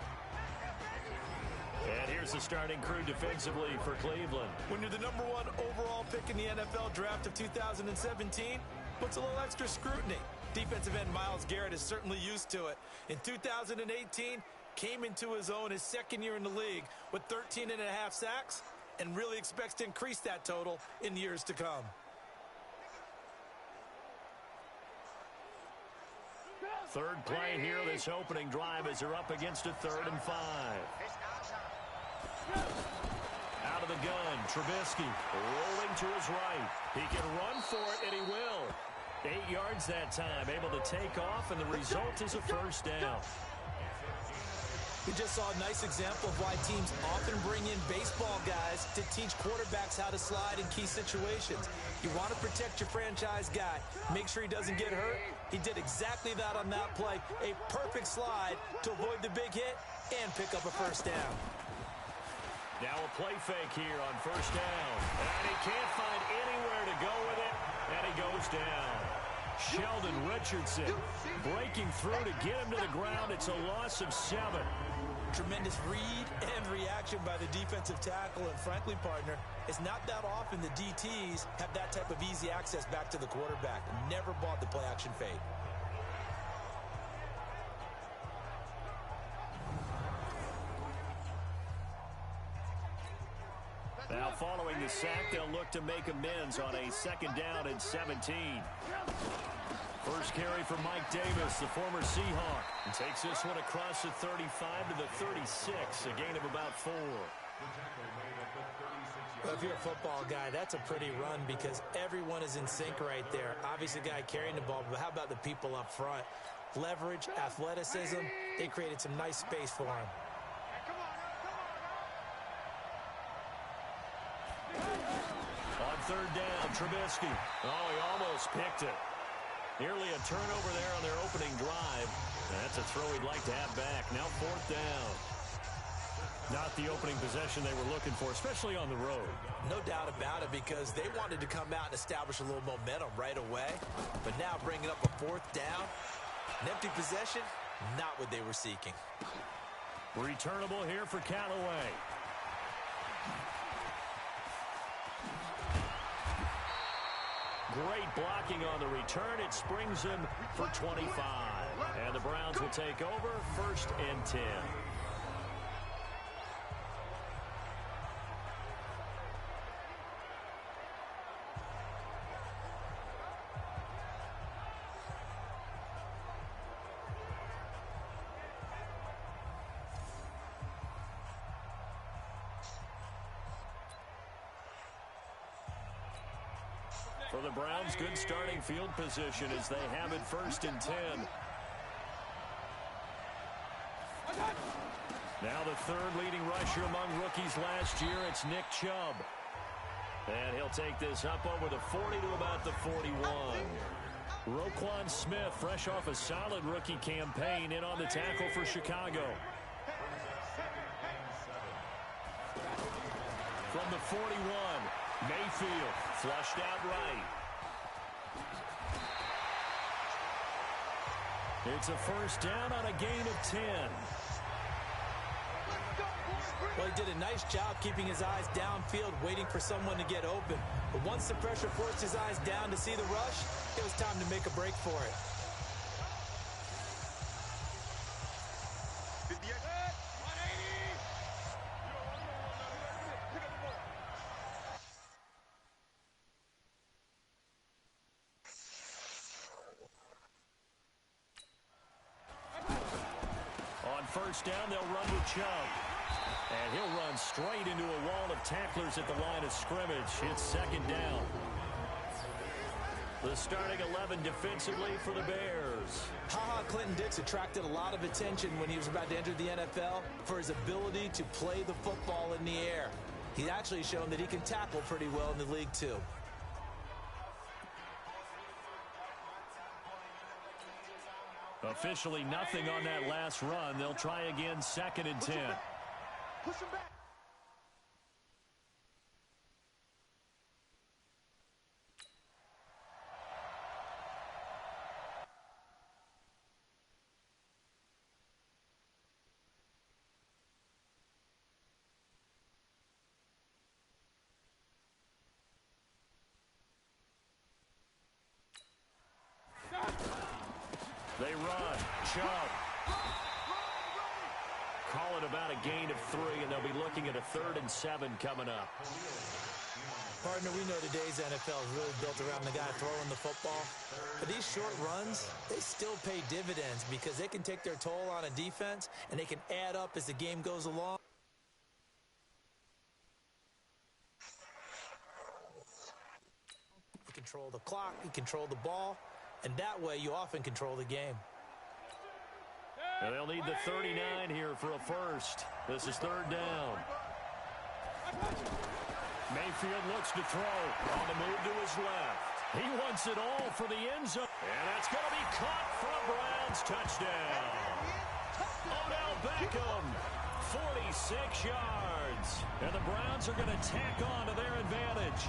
And here's the starting crew defensively for Cleveland. When you're the #1 overall pick in the NFL draft of 2017, puts a little extra scrutiny. Defensive end Myles Garrett is certainly used to it. In 2018, came into his own his second year in the league with 13.5 sacks and really expects to increase that total in years to come. Third play here, this opening drive as they're up against a 3rd and 5. Out of the gun, Trubisky rolling to his right. He can run for it, and he will. 8 yards that time, able to take off, and the result is a first down. We just saw a nice example of why teams often bring in baseball guys to teach quarterbacks how to slide in key situations. You want to protect your franchise guy. Make sure he doesn't get hurt. He did exactly that on that play. A perfect slide to avoid the big hit and pick up a first down. Now a play fake here on first down. And he can't find anywhere go with it, and he goes down. Sheldon Richardson breaking through to get him to the ground. It's a loss of 7. Tremendous read and reaction by the defensive tackle. And frankly, partner, it's not that often the DTs have that type of easy access back to the quarterback. Never bought the play-action fade. Now following the sack, they'll look to make amends on a 2nd down and 17. First carry for Mike Davis, the former Seahawk. And takes this one across the 35 to the 36, a gain of about 4. Well, if you're a football guy, that's a pretty run because everyone is in sync right there. Obviously, the guy carrying the ball, but how about the people up front? Leverage, athleticism, they created some nice space for him. On 3rd down, Trubisky. Oh, he almost picked it. Nearly a turnover there on their opening drive. That's a throw he'd like to have back. Now 4th down. Not the opening possession they were looking for, especially on the road. No doubt about it, because they wanted to come out and establish a little momentum right away. But now bringing up a 4th down, an empty possession, not what they were seeking. Returnable here for Callaway. Great blocking on the return. It springs him for 25. And the Browns will take over 1st and 10. For the Browns, good starting field position as they have it 1st and 10. Now the 3rd leading rusher among rookies last year, it's Nick Chubb. And he'll take this up over the 40 to about the 41. Roquan Smith, fresh off a solid rookie campaign, in on the tackle for Chicago. From the 41, Mayfield flushed out right. It's a 1st down on a gain of 10. Well, he did a nice job keeping his eyes downfield, waiting for someone to get open. But once the pressure forced his eyes down to see the rush, it was time to make a break for it. On 1st down, they'll run with Chubb. And he'll run straight into a wall of tacklers at the line of scrimmage. It's 2nd down. The starting 11 defensively for the Bears. Clinton Dix attracted a lot of attention when he was about to enter the NFL for his ability to play the football in the air. He's actually shown that he can tackle pretty well in the league, too. Officially nothing on that last run. They'll try again 2nd and 10. Push him back. They run. Chubb. Call it about a gain of 3, and they'll be looking at a 3rd and 7 coming up. Partner, we know today's NFL is really built around the guy throwing the football. But these short runs, they still pay dividends because they can take their toll on a defense, and they can add up as the game goes along. You control the clock, you control the ball, and that way you often control the game. And they'll need the 39 here for a 1st. This is 3rd down. Mayfield looks to throw. On the move to his left. He wants it all for the end zone. And that's going to be caught for a Browns touchdown. Odell Beckham, 46 yards. And the Browns are going to tack on to their advantage.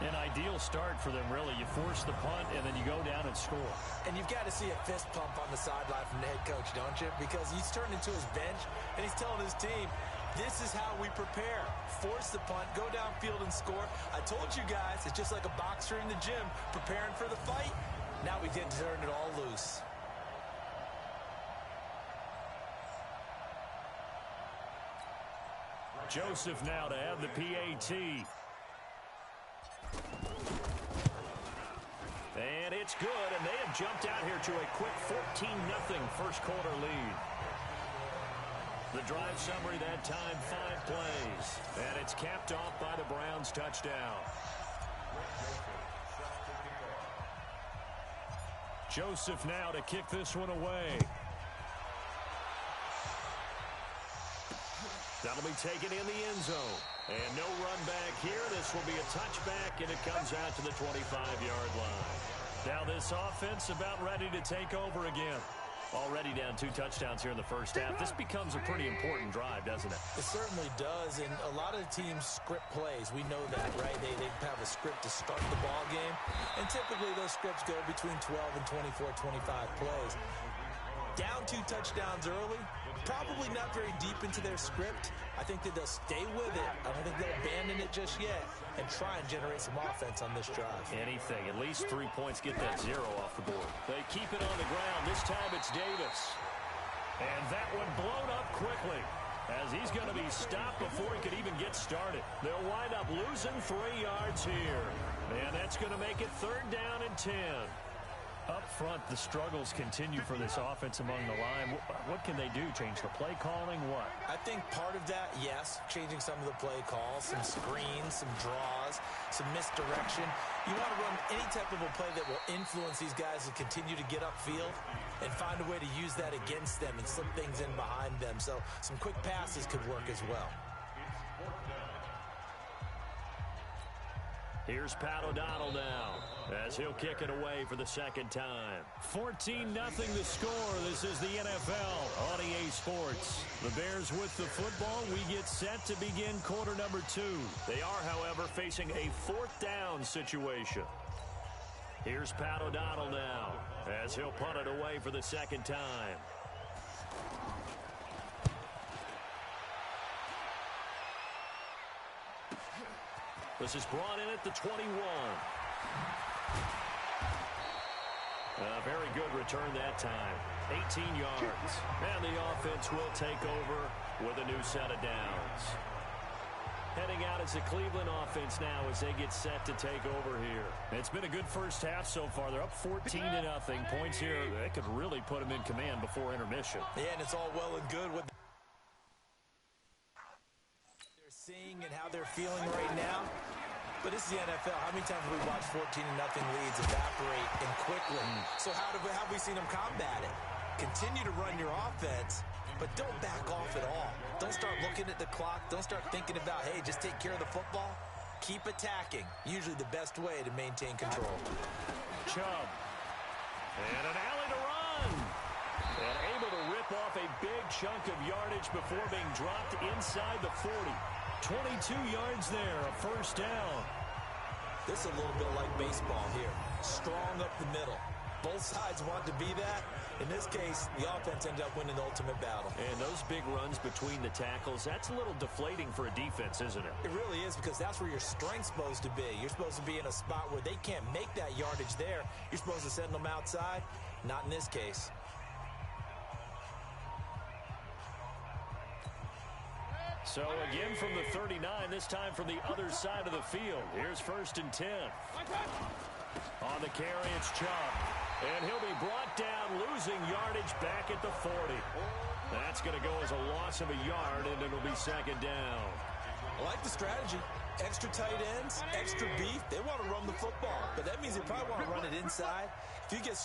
An ideal start for them, really. You force the punt, and then you go down and score. And you've got to see a fist pump on the sideline from the head coach, don't you? Because he's turned into his bench, and he's telling his team, this is how we prepare. Force the punt, go downfield and score. I told you guys, it's just like a boxer in the gym preparing for the fight. Now we get to turn it all loose. Joseph now to have the PAT. And it's good, and they have jumped out here to a quick 14-0 first quarter lead. The drive summary that time, 5 plays. And it's capped off by the Browns touchdown. Joseph now to kick this one away. That'll be taken in the end zone. And no run back here. This will be a touchback, and it comes out to the 25-yard line. Now this offense about ready to take over again. Already down 2 touchdowns here in the first half. This becomes a pretty important drive, doesn't it? It certainly does, and a lot of teams script plays. We know that, right? They have a script to start the ball game, and typically those scripts go between 12 and 24, 25 plays. Down 2 touchdowns early, probably not very deep into their script. I think that they'll stay with it. I don't think they'll abandon it just yet and try and generate some offense on this drive. Anything. At least 3 points, get that 0 off the board. They keep it on the ground. This time it's Davis. And that one blown up quickly as he's going to be stopped before he could even get started. They'll wind up losing 3 yards here. And that's going to make it 3rd down and 10. Up front, the struggles continue for this offense among the line. What can they do? Change the play calling? What? I think part of that, yes, changing some of the play calls, some screens, some draws, some misdirection. You want to run any type of a play that will influence these guys to continue to get upfield and find a way to use that against them and slip things in behind them. So some quick passes could work as well. Here's Pat O'Donnell now as he'll kick it away for the 2nd time. 14-0 the score. This is the NFL on EA Sports. The Bears with the football. We get set to begin quarter number 2. They are, however, facing a 4th down situation. Here's Pat O'Donnell now as he'll punt it away for the 2nd time. This is brought in at the 21. A very good return that time. 18 yards. And the offense will take over with a new set of downs. Heading out as the Cleveland offense now as they get set to take over here. It's been a good first half so far. They're up 14-0. Points here, they could really put them in command before intermission. Yeah, and it's all well and good with they're seeing and how they're feeling right now. But this is the NFL. How many times have we watched 14-0 leads evaporate and quickly? So how have we seen them combat it? Continue to run your offense, but don't back off at all. Don't start looking at the clock. Don't start thinking about, hey, just take care of the football. Keep attacking. Usually the best way to maintain control. Chubb. And an alley to run. And able to rip off a big chunk of yardage before being dropped inside the 40. 22 yards there, a 1st down. This is a little bit like baseball here. Strong up the middle. Both sides want to be that. In this case, the offense ended up winning the ultimate battle. And those big runs between the tackles, that's a little deflating for a defense, isn't it? It really is, because that's where your strength's supposed to be. You're supposed to be in a spot where they can't make that yardage there. You're supposed to send them outside. Not in this case. So again from the 39, this time from the other side of the field. Here's 1st and 10. On the carry, it's Chubb. And he'll be brought down, losing yardage back at the 40. That's going to go as a loss of a yard, and it'll be 2nd down. I like the strategy. Extra tight ends, extra beef. They want to run the football, but that means they probably want to run it inside. If you get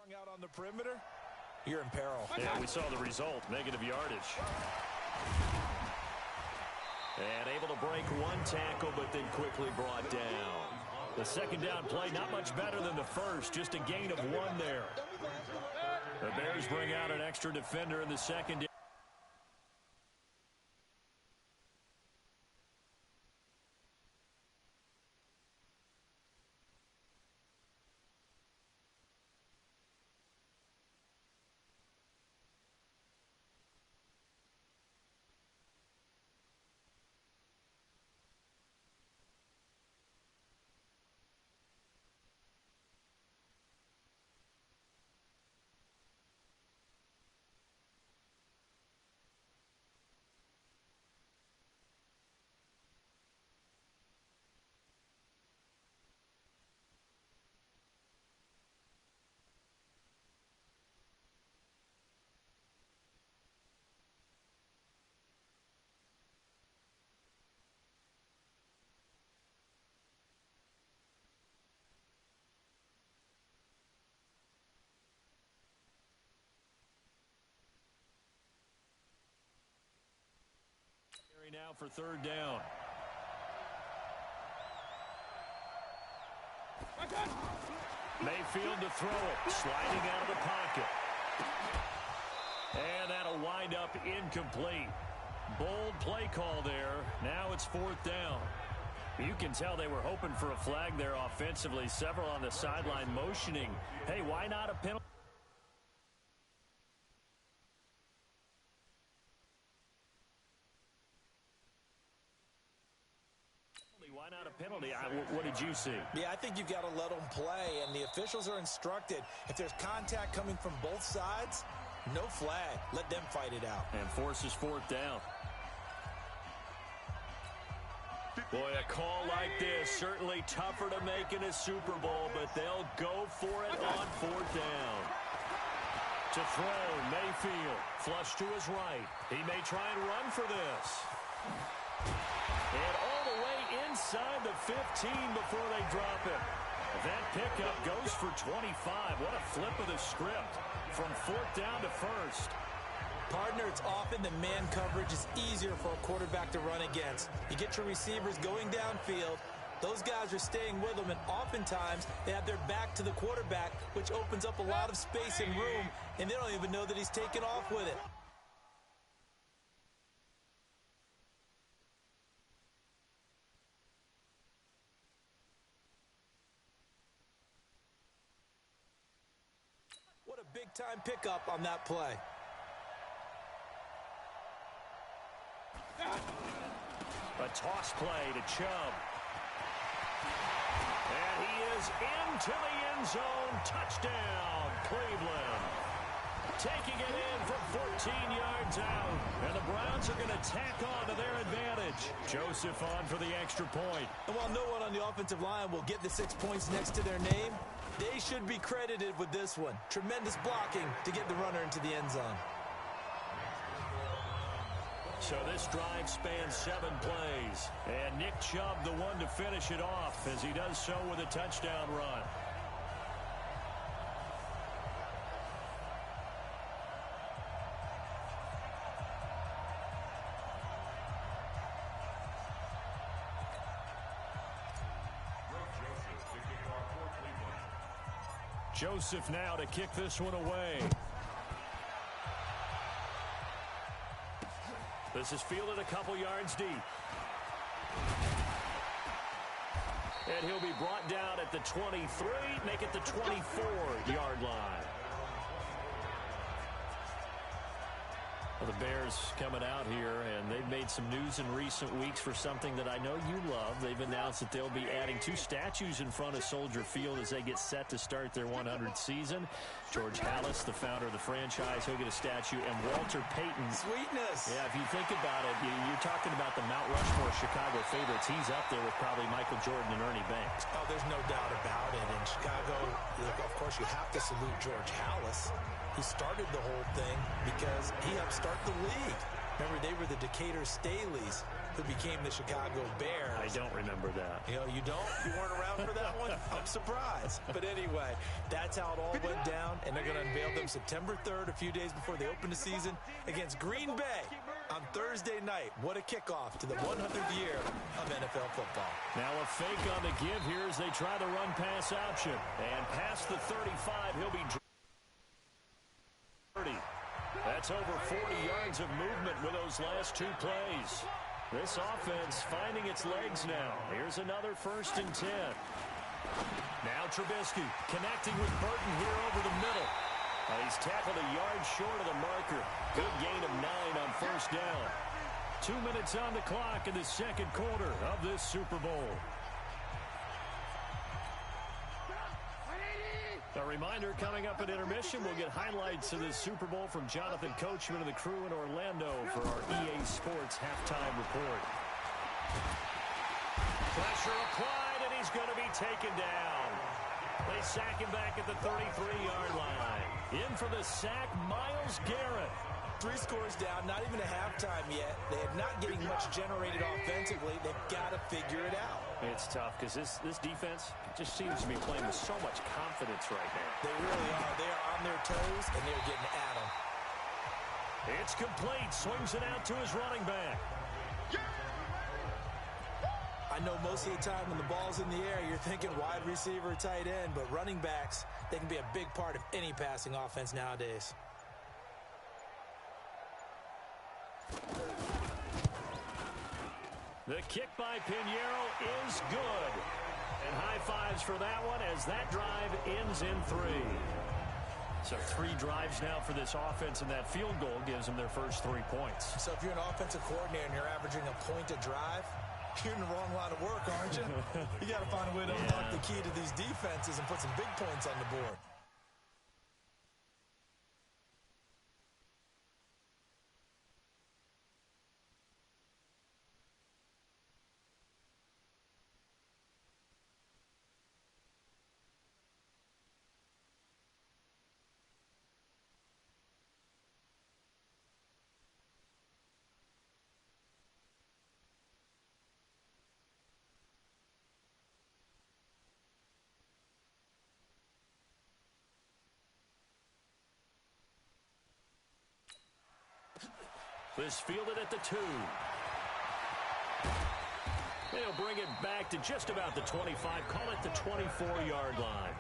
strung out on the perimeter, you're in peril. Yeah, we saw the result, negative yardage. And able to break one tackle, but then quickly brought down. The second down play, not much better than the first, just a gain of one there. The Bears bring out an extra defender in the second. Now for third down. Mayfield to throw it, sliding out of the pocket. And that'll wind up incomplete. Bold play call there. Now it's fourth down. You can tell they were hoping for a flag there offensively. Several on the sideline motioning. Hey, why not a penalty? Why not a penalty? What did you see? Yeah, I think you've got to let them play, and the officials are instructed. If there's contact coming from both sides, no flag. Let them fight it out. And forces fourth down. Boy, a call like this, certainly tougher to make in a Super Bowl, but they'll go for it on fourth down. To throw, Mayfield, flush to his right. He may try and run for this. And all the way inside the 15 before they drop him. That pickup goes for 25. What a flip of the script from fourth down to first. Partner, it's often the man coverage is easier for a quarterback to run against. You get your receivers going downfield. Those guys are staying with them, and oftentimes they have their back to the quarterback, which opens up a lot of space and room, and they don't even know that he's taken off with it. What a big-time pickup on that play. A toss play to Chubb. And he is into the end zone. Touchdown, Cleveland. Taking it in from 14 yards out. And the Browns are going to tack on to their advantage. Joseph on for the extra point. And while no one on the offensive line will get the 6 points next to their name, they should be credited with this one. Tremendous blocking to get the runner into the end zone. So this drive spans 7 plays. And Nick Chubb the one to finish it off as he does so with a touchdown run. Joseph now to kick this one away. This is fielded a couple yards deep. And he'll be brought down at the 23, make it the 24-yard line. Well, the Bears coming out here, and they've made some news in recent weeks for something that I know you love. They've announced that they'll be adding 2 statues in front of Soldier Field as they get set to start their 100th season. George Halas, the founder of the franchise, he'll get a statue, and Walter Payton. Sweetness. Yeah, if you think about it, you're talking about the Mount Rushmore Chicago favorites. He's up there with probably Michael Jordan and Ernie Banks. Oh, there's no doubt about it. In Chicago, of course, you have to salute George Halas. He started the whole thing because he helped start the league. Remember, they were the Decatur Staleys. who became the Chicago Bears. I don't remember that. You know, you don't? You weren't around for that one? I'm surprised. But anyway, that's how it all went down, and they're going to unveil them September 3rd, a few days before they open the season, against Green Bay on Thursday night. What a kickoff to the 100th year of NFL football. Now a fake on the give here as they try the run-pass option. And past the 35, he'll be 30. That's over 40 yards of movement with those last 2 plays. This offense finding its legs now. Here's another 1st and 10. Now Trubisky connecting with Burton here over the middle. He's tackled a yard short of the marker. Good gain of 9 on 1st down. 2 minutes on the clock in the 2nd quarter of this Super Bowl. A reminder, coming up at intermission, we'll get highlights of this Super Bowl from Jonathan Coachman and the crew in Orlando for our EA Sports halftime report. Pressure applied, and he's going to be taken down. They sack him back at the 33-yard line. In for the sack, Myles Garrett. 3 scores down, not even a halftime yet. They are not getting much generated offensively. They've got to figure it out. It's tough because this defense just seems to be playing with so much confidence right now. They really are. They are on their toes, and they're getting at them. It's complete. Swings it out to his running back. I know most of the time when the ball's in the air, you're thinking wide receiver, tight end, but running backs, they can be a big part of any passing offense nowadays. The kick by Pinheiro is good. And high fives for that one as that drive ends in 3. So 3 drives now for this offense, and that field goal gives them their first 3 points. So if you're an offensive coordinator and you're averaging a point a drive, you're in the wrong line of work, aren't you? You got to find a way to unlock the key to these defenses and put some big points on the board. This fielded at the 2. They'll bring it back to just about the 25. Call it the 24-yard line.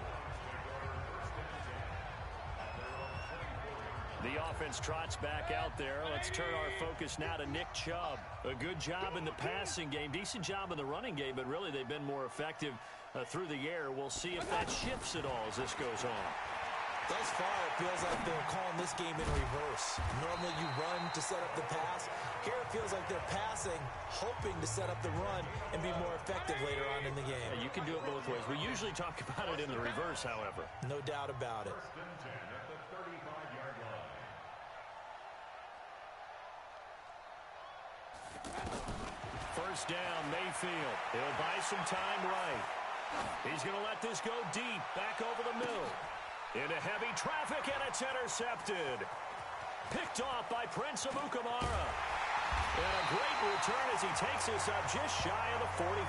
The offense trots back out there. Let's turn our focus now to Nick Chubb. A good job in the passing game. Decent job in the running game, but really they've been more effective through the air. We'll see if that shifts at all as this goes on. Thus far, it feels like they're calling this game in reverse. Normally, you run to set up the pass. Here, it feels like they're passing, hoping to set up the run and be more effective later on in the game. Yeah, you can do it both ways. We usually talk about it in the reverse, however. No doubt about it. First down, Mayfield. He'll buy some time right. He's going to let this go deep, back over the middle. Into heavy traffic, and it's intercepted. Picked off by Prince Amukamara. And a great return as he takes this up just shy of the 45.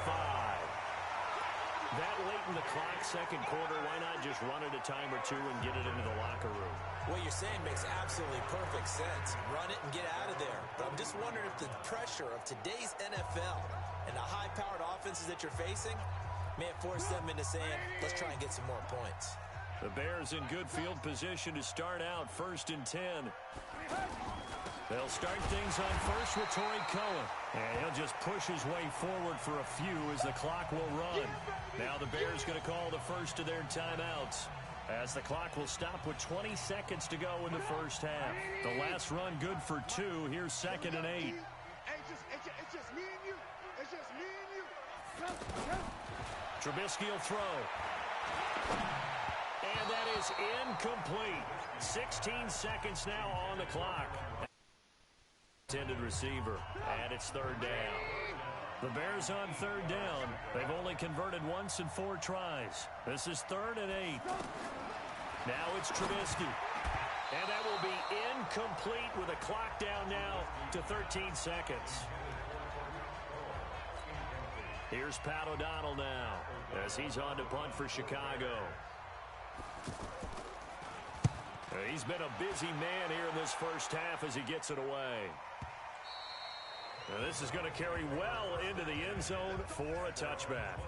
That late in the clock, 2nd quarter, why not just run it a time or 2 and get it into the locker room? What you're saying makes absolutely perfect sense. Run it and get out of there. But I'm just wondering if the pressure of today's NFL and the high-powered offenses that you're facing may have forced them into saying, let's try and get some more points. The Bears in good field position to start out 1st and 10. They'll start things on first with Torrey Cohen. And he'll just push his way forward for a few as the clock will run. Now the Bears going to call the first of their timeouts as the clock will stop with 20 seconds to go in the first half. The last run good for 2. Here's 2nd and 8. It's just me and you. It's just me and you. Trubisky will throw. And that is incomplete. 16 seconds now on the clock. Intended receiver, and it's 3rd down. The Bears on 3rd down. They've only converted once in 4 tries. This is 3rd and 8. Now it's Trubisky. And that will be incomplete with a clock down now to 13 seconds. Here's Pat O'Donnell now as he's on to punt for Chicago. He's been a busy man here in this first half as he gets it away. Now this is going to carry well into the end zone for a touchback.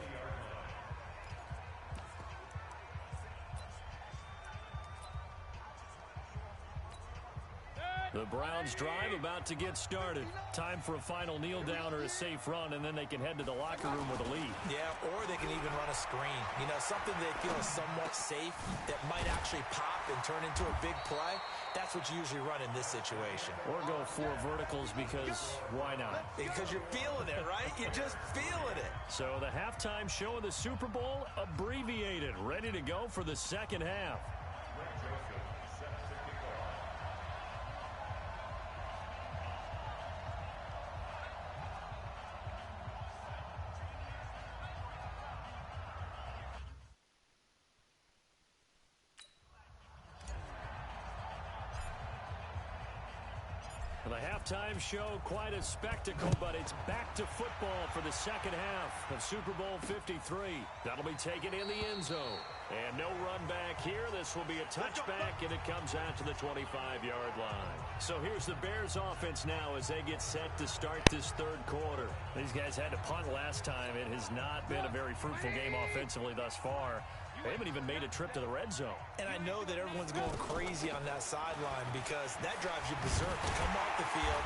The Browns drive about to get started. Time for a final kneel down or a safe run, and then they can head to the locker room with a lead. Yeah, or they can even run a screen. You know, something they feel is somewhat safe that might actually pop and turn into a big play. That's what you usually run in this situation. Or go 4 verticals because why not? Because you're feeling it, right? You're just feeling it. So the halftime show of the Super Bowl abbreviated, ready to go for the second half. The halftime show, quite a spectacle, but it's back to football for the second half of Super Bowl 53. That'll be taken in the end zone. And no run back here. This will be a touchback, and it comes out to the 25-yard line. So here's the Bears offense now as they get set to start this third quarter. These guys had to punt last time. It has not been a very fruitful game offensively thus far. They haven't even made a trip to the red zone. And I know that everyone's going crazy on that sideline because that drives you berserk to come off the field,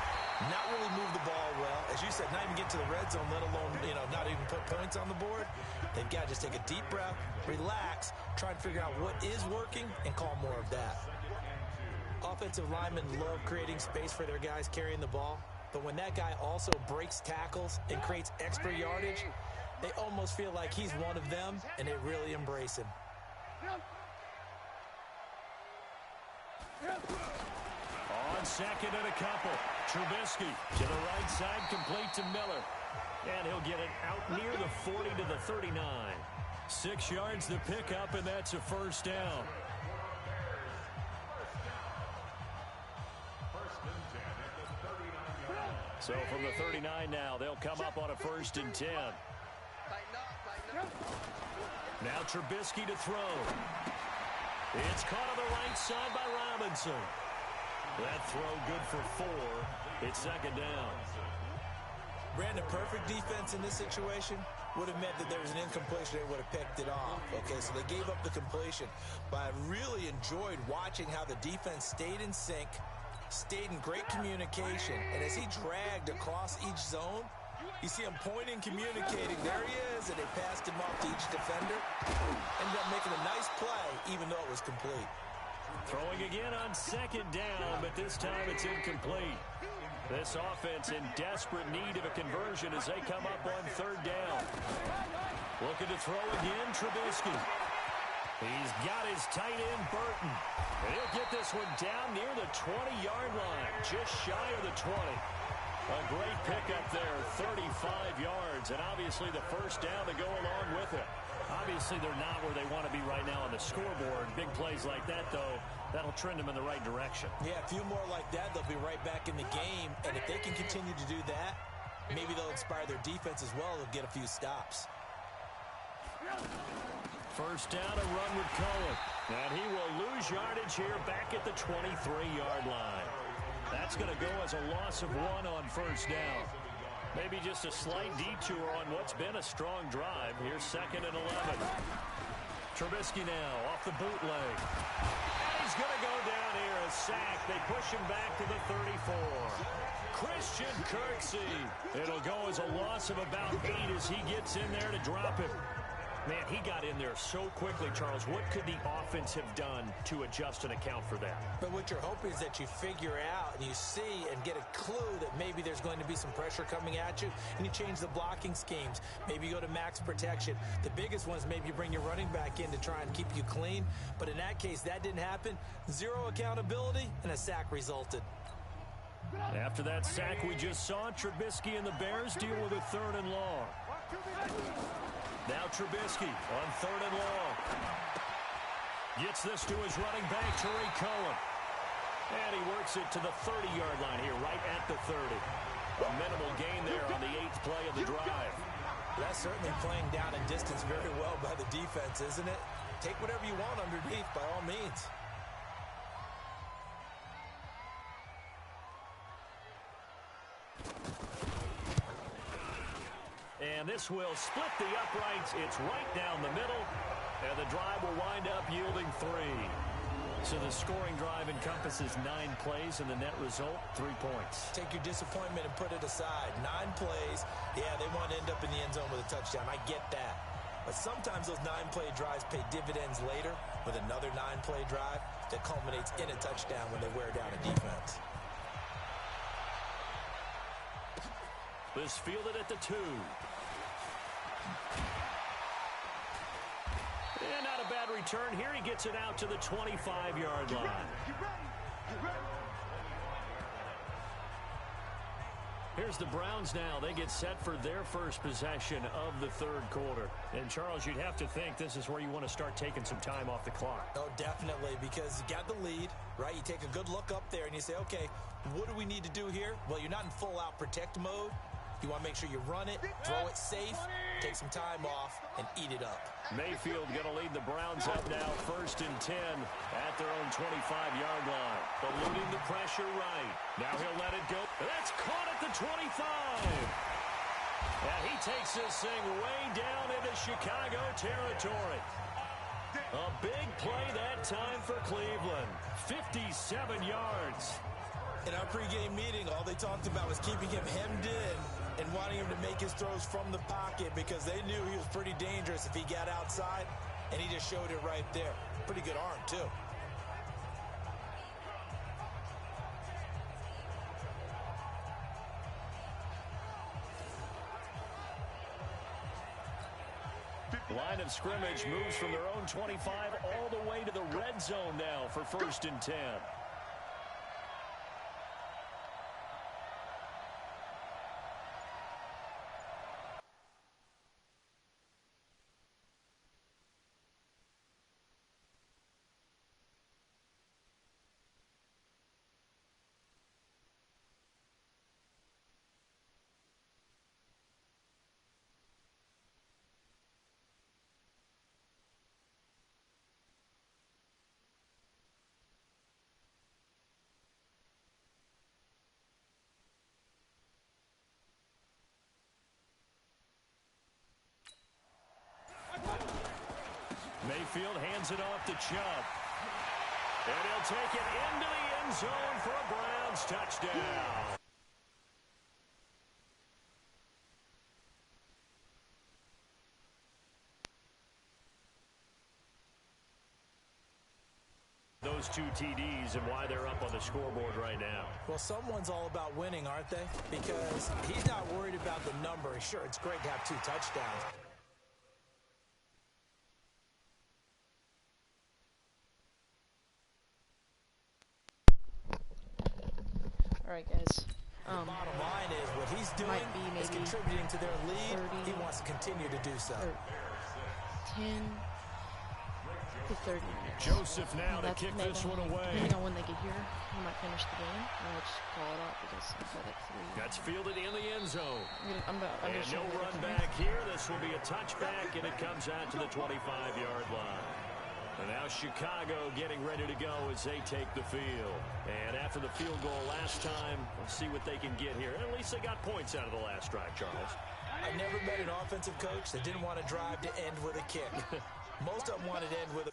not really move the ball well. As you said, not even get to the red zone, let alone, not even put points on the board. They've got to just take a deep breath, relax, try and figure out what is working, and call more of that. Offensive linemen love creating space for their guys carrying the ball, but when that guy also breaks tackles and creates extra yardage, they almost feel like he's one of them, and they really embrace him. On second and a couple, Trubisky to the right side, complete to Miller. And he'll get it out near the 40 to the 39. 6 yards to pick up, and that's a first down. So from the 39 now, they'll come up on a 1st and 10. Now Trubisky to throw. It's caught on the right side by Robinson. That throw good for 4. It's second down. Brandon, perfect defense in this situation would have meant that there was an incompletion. They would have picked it off. Okay, so they gave up the completion. But I really enjoyed watching how the defense stayed in sync, stayed in great communication, and as he dragged across each zone, you see him pointing, communicating. There he is, and they passed him off to each defender. Ended up making a nice play, even though it was complete. Throwing again on second down, but this time it's incomplete. This offense in desperate need of a conversion as they come up on 3rd down. Looking to throw again, Trubisky. He's got his tight end, Burton. And he'll get this one down near the 20-yard line, just shy of the 20. A great pickup there, 35 yards, and obviously the first down to go along with it. Obviously, they're not where they want to be right now on the scoreboard. Big plays like that, though, that'll trend them in the right direction. Yeah, a few more like that, they'll be right back in the game. And if they can continue to do that, maybe they'll inspire their defense as well. They'll get a few stops. First down, a run with Cohen. And he will lose yardage here back at the 23-yard line. That's going to go as a loss of 1 on first down. Maybe just a slight detour on what's been a strong drive. Here's 2nd and 11. Trubisky now off the bootleg. And he's going to go down here, a sack. They push him back to the 34. Christian Kirksey. It'll go as a loss of about 8 as he gets in there to drop him. Man, he got in there so quickly, Charles. What could the offense have done to adjust and account for that? But what you're hoping is that you figure out and you see and get a clue that maybe there's going to be some pressure coming at you, and you change the blocking schemes. Maybe you go to max protection. The biggest one is maybe you bring your running back in to try and keep you clean. But in that case, that didn't happen. 0 accountability, and a sack resulted. After that sack we just saw, Trubisky and the Bears deal with a 3rd and long. Now Trubisky on 3rd and long. Gets this to his running back, Tariq Cohen. And he works it to the 30-yard line here, right at the 30. A minimal gain there on the 8th play of the drive. That's certainly playing down and distance very well by the defense, isn't it? Take whatever you want underneath by all means. And this will split the uprights. It's right down the middle. And the drive will wind up yielding 3. So the scoring drive encompasses 9 plays, and the net result, 3 points. Take your disappointment and put it aside. 9 plays. Yeah, they want to end up in the end zone with a touchdown. I get that. But sometimes those 9-play drives pay dividends later with another 9-play drive that culminates in a touchdown when they wear down a defense. This fielded at the 2. And not a bad return here. He gets it out to the 25-yard line. Here's the Browns now. They get set for their first possession of the third quarter. And, Charles, you'd have to think this is where you want to start taking some time off the clock. Oh, definitely, because you got the lead, right? You take a good look up there and you say, okay, what do we need to do here? Well, you're not in full-out protect mode. You want to make sure you run it, throw it safe, take some time off, and eat it up. Mayfield going to lead the Browns up now, 1st and 10 at their own 25-yard line. Eluding the pressure right. Now he'll let it go. That's caught at the 25. And he takes this thing way down into Chicago territory. A big play that time for Cleveland. 57 yards. In our pregame meeting, all they talked about was keeping him hemmed in and wanting him to make his throws from the pocket because they knew he was pretty dangerous if he got outside, and he just showed it right there. Pretty good arm, too. Line of scrimmage moves from their own 25 all the way to the red zone now for 1st and 10. Mayfield hands it off to Chubb. And he'll take it into the end zone for a Browns touchdown. Those 2 TDs and why they're up on the scoreboard right now. Well, someone's all about winning, aren't they? Because he's not worried about the number. Sure, it's great to have 2 touchdowns. All right, guys. The bottom line is what he's doing is contributing to their lead. 30, he wants to continue to do so. 10 to 30 minutes. Joseph now to kick this one away. Depending on when they get here, he might finish the game. I'll just call it out because I've got like 3. That's fielded in the end zone. I'm and no run back here. This will be a touchback, and it comes out to the 25-yard line. And now Chicago getting ready to go as they take the field. And after the field goal last time, let's see what they can get here. At least they got points out of the last drive, Charles. I've never met an offensive coach that didn't want to drive to end with a kick. Most of them wanted to end with a...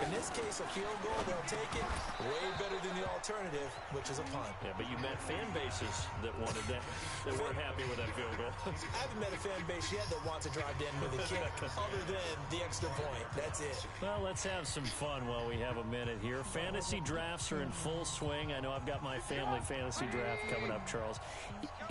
In this case, a field goal, they'll take it way better than the alternative, which is a punt. Yeah, but you met fan bases that wanted that weren't happy with that field goal. I haven't met a fan base yet that wants to drive in with a kick other than the extra point. That's it. Well, let's have some fun while we have a minute here. Fantasy drafts are in full swing. I know I've got my family fantasy draft coming up, Charles.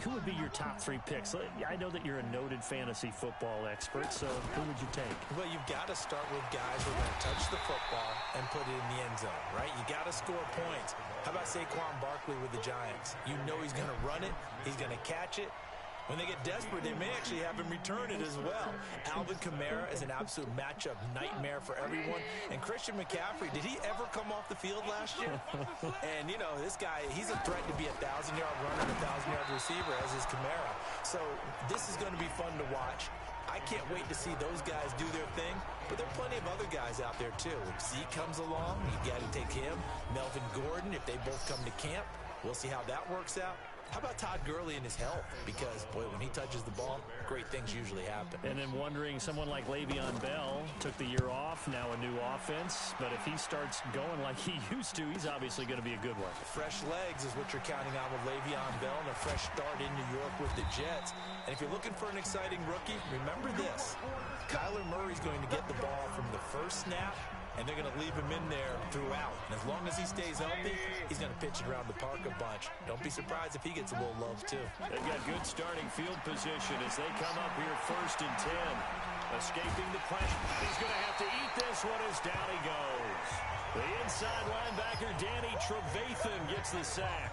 Who would be your top 3 picks? I know that you're a noted fantasy football expert, so who would you take? Well, you've got to start with guys who are going to touch the football and put it in the end zone, right? You got to score points. How about Saquon Barkley with the Giants? You know he's going to run it. He's going to catch it. When they get desperate, they may actually have him return it as well. Alvin Kamara is an absolute matchup nightmare for everyone. And Christian McCaffrey, did he ever come off the field last year? And, you know, this guy, he's a threat to be a 1,000-yard runner and a 1,000-yard receiver, as is Kamara. So this is going to be fun to watch. I can't wait to see those guys do their thing. But there are plenty of other guys out there, too. If Zeke comes along, you got to take him. Melvin Gordon, if they both come to camp, we'll see how that works out. How about Todd Gurley and his health? Because, boy, when he touches the ball, great things usually happen. And then wondering, someone like Le'Veon Bell took the year off, now a new offense. But if he starts going like he used to, he's obviously going to be a good one. Fresh legs is what you're counting on with Le'Veon Bell and a fresh start in New York with the Jets. And if you're looking for an exciting rookie, remember this. Kyler Murray's going to get the ball from the first snap, and they're going to leave him in there throughout. And as long as he stays healthy, he's going to pitch it around the park a bunch. Don't be surprised if he gets a little love, too. They've got good starting field position as they come up here 1st and 10. Escaping the pressure. He's going to have to eat this one as down he goes. The inside linebacker, Danny Trevathan, gets the sack.